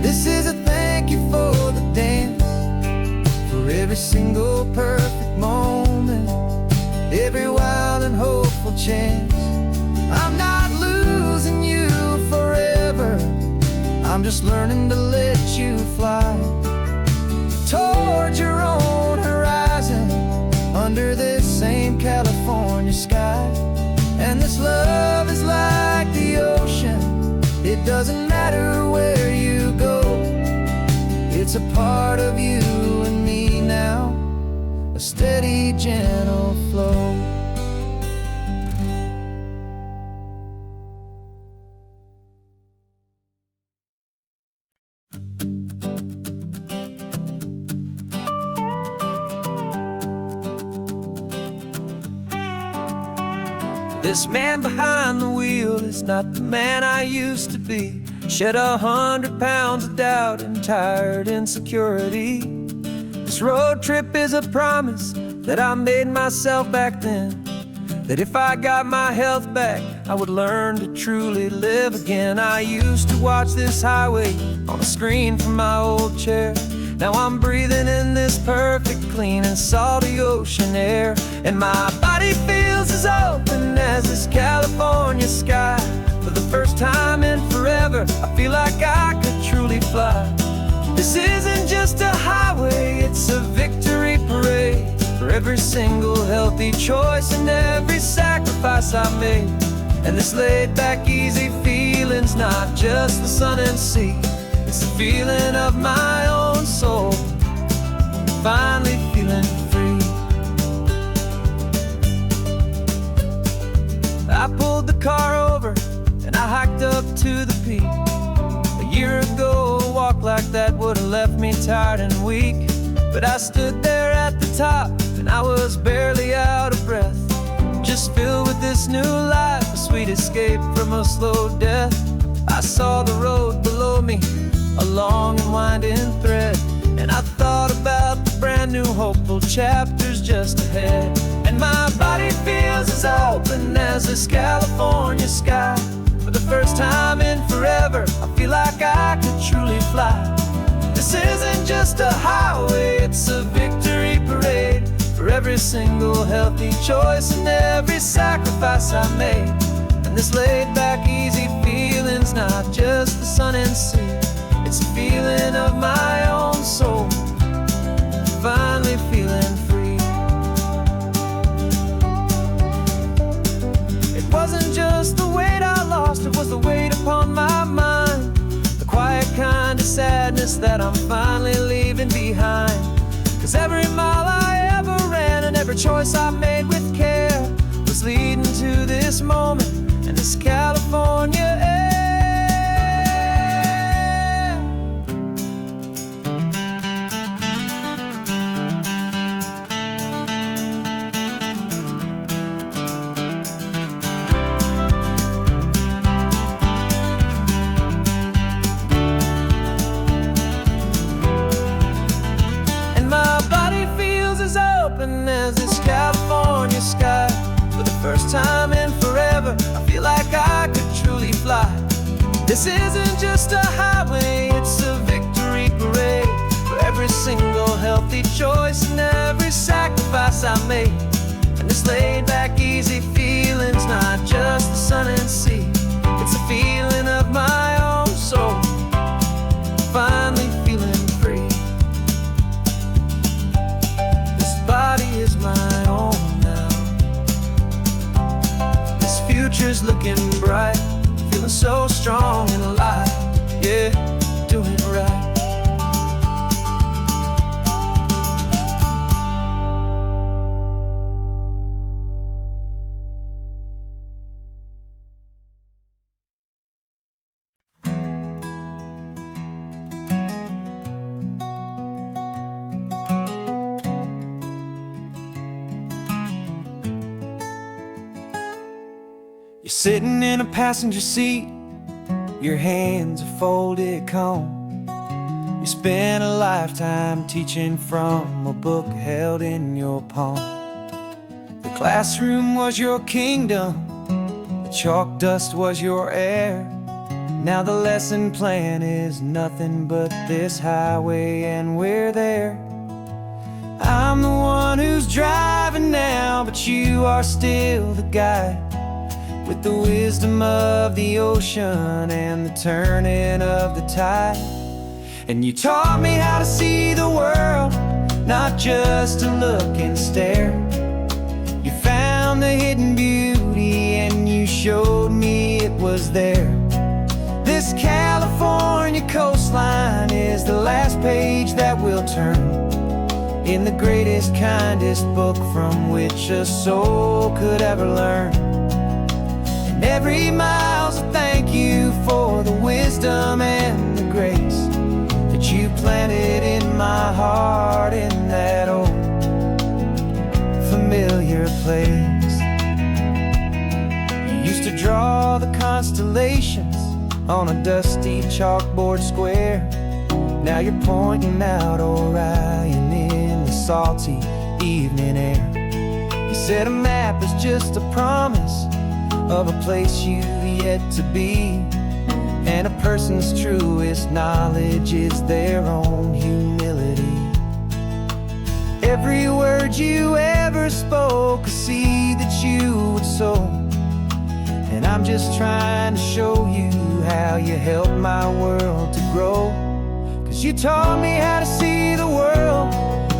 this is a thank you for the dance, for every single perfect moment, every wild and hopeful chance. I'm not losing you forever, I'm just learning to let you fly towards your own horizon, under this same California sky. And this love is like the ocean, it doesn't matter where you go, it's a part of you and me now, a steady, gentle flow. This man behind the wheel is not the man I used to be. Shed 100 pounds of doubt and tired insecurity. This road trip is a promise that I made myself back then, that if I got my health back, I would learn to truly live again. I used to watch this highway on a screen from my old chair. Now I'm breathing in this perfect, clean and salty ocean air. And my body feels as open as this California sky. For the first time in forever, I feel like I could truly fly. This isn't just a highway, it's a victory parade. For every single healthy choice and every sacrifice I made. And this laid back, easy feeling's not just the sun and sea. It's the feeling of my own soul, finally feeling free. I pulled the car over and I hiked up to the peak. A year ago, a walk like that would have left me tired and weak. But I stood there at the top and I was barely out of breath, just filled with this new life, a sweet escape from a slow death. I saw the road below me, a long and winding thread, and I thought about the brand new hopeful chapters just ahead. And my body feels as open as this California sky. For the first time in forever, I feel like I could truly fly. This isn't just a highway, it's a victory parade. For every single healthy choice and every sacrifice I made. And this laid back, easy feeling's not just the sun and sea. It's a feeling of my own soul, finally feeling free. It wasn't just the weight I lost, it was the weight upon my mind. The quiet kind of sadness that I'm finally leaving behind. 'Cause every mile I ever ran and every choice I made with care was leading to this moment and this California air. As this California sky. For the first time in forever, I feel like I could truly fly. This isn't just a highway, it's a victory parade. For every single healthy choice and every sacrifice I made. And this laid back, easy feeling's not just the sun and sea. It's a feeling of my own soul, finally feeling free. Body is my own now. This future's looking bright, feeling so strong and alive. Yeah, doing it right. You're sitting in a passenger seat, your hands are folded calm. You spent a lifetime teaching from a book held in your palm. The classroom was your kingdom, the chalk dust was your air. Now the lesson plan is nothing but this highway and we're there. I'm the one who's driving now, but you are still the guide. With the wisdom of the ocean and the turning of the tide. And you taught me how to see the world, not just to look and stare. You found the hidden beauty and you showed me it was there. This California coastline is the last page that we'll turn in the greatest, kindest book from which a soul could ever learn. Every mile's a thank you for the wisdom and the grace that you planted in my heart in that old familiar place. constellations on a dusty chalkboard square. Now you're pointing out Orion in the salty evening air. You said a map is just a promise of a place you've yet to be, and a person's truest knowledge is their own humility. Every word you ever spoke, a seed that you would sow, and I'm just trying to show you how you helped my world to grow. 'Cause you taught me how to see the world,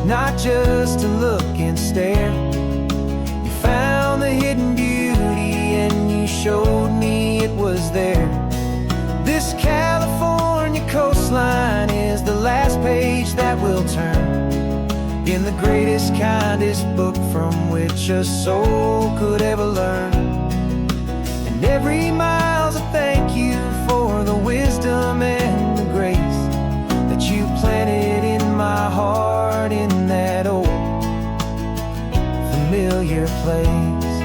not just to look and stare. You found the hidden beauty and you showed me it was there. This California coastline is the last page that we'll turn in the greatest, kindest book from which a soul could ever learn. And every mile's a thank you for the wisdom and the grace that you planted in my heart in that old familiar place.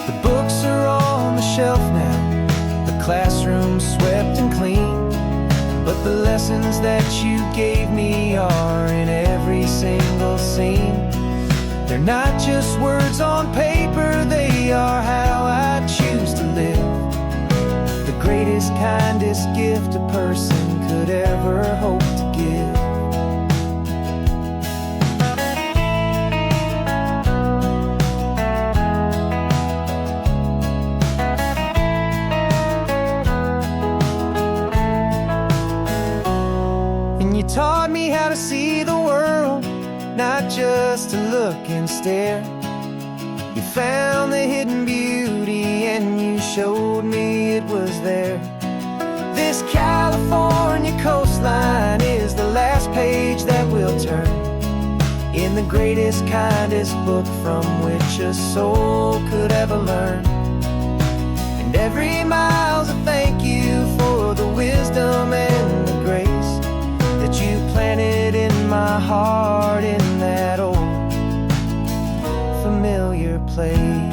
The books are on the shelf now, the classroom swept and clean, but the lessons that you gave me are in every single scene. They're not just words on paper, they are how I choose to live. The greatest, kindest gift a person could ever hope to give. You taught me how to see the world, not just to look and stare. You found the hidden beauty and you showed me it was there. This California coastline is the last page that we'll turn in the greatest, kindest book from which a soul could ever learn. And every mile's a thank you for the wisdom and the grace that you planted in my heart in that old familiar place.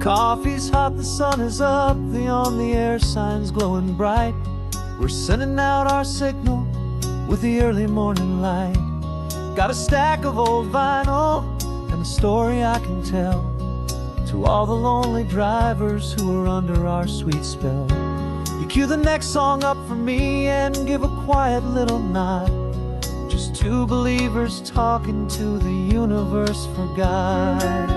Coffee's hot, the sun is up, the on-the-air sign's glowing bright. We're sending out our signal with the early morning light. Got a stack of old vinyl and a story I can tell to all the lonely drivers who are under our sweet spell. You cue the next song up for me and give a quiet little nod. Just two believers talking to the universe for God.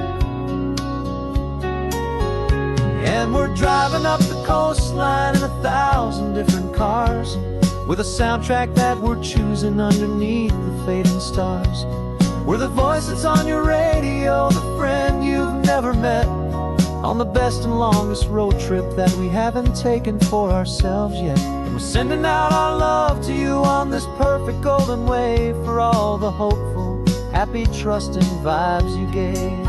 And we're driving up the coastline in 1,000 different cars, with a soundtrack that we're choosing underneath the fading stars. We're the voice that's on your radio, the friend you've never met, on the best and longest road trip that we haven't taken for ourselves yet. And we're sending out our love to you on this perfect golden wave for all the hopeful, happy, trusting vibes you gave.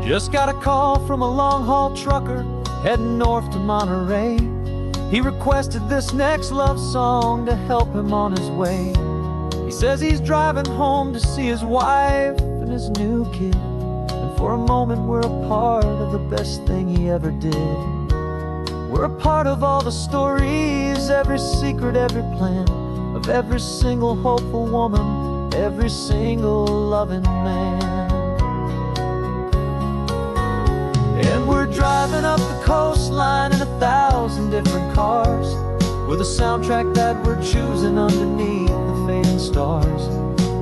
Just got a call from a long-haul trucker heading north to Monterey. He requested this next love song to help him on his way. He says he's driving home to see his wife and his new kid, and for a moment we're a part of the best thing he ever did. We're a part of all the stories, every secret, every plan, of every single hopeful woman, every single loving man. And we're driving up the coastline in 1,000 different cars, with a soundtrack that we're choosing underneath the fading stars.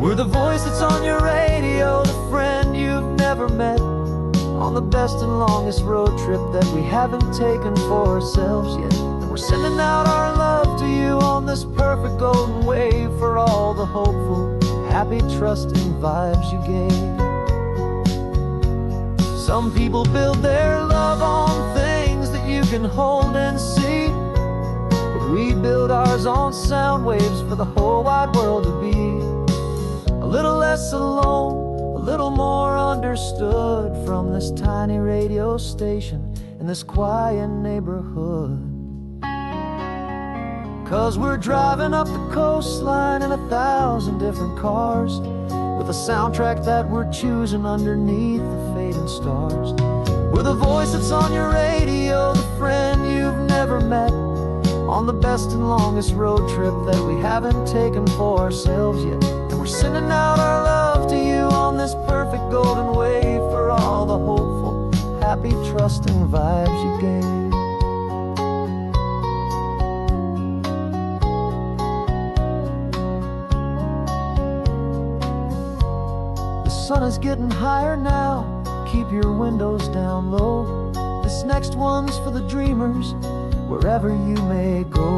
We're the voice that's on your radio, the friend you've never met, on the best and longest road trip that we haven't taken for ourselves yet. And we're sending out our love to you on this perfect golden wave for all the hopeful, happy, trusting vibes you gave. Some people build their love on things that you can hold and see. But we build ours on sound waves for the whole wide world to be a little less alone, a little more understood from this tiny radio station in this quiet neighborhood. 'Cause we're driving up the coastline in 1,000 different cars, with a soundtrack that we're choosing underneath the fading stars. We're the voice that's on your radio, the friend you've never met, on the best and longest road trip that we haven't taken for ourselves yet. And we're sending out our love to you on this perfect golden wave for all the hopeful, happy, trusting vibes you gave. The sun is getting higher now, keep your windows down low. This next one's for the dreamers, wherever you may go.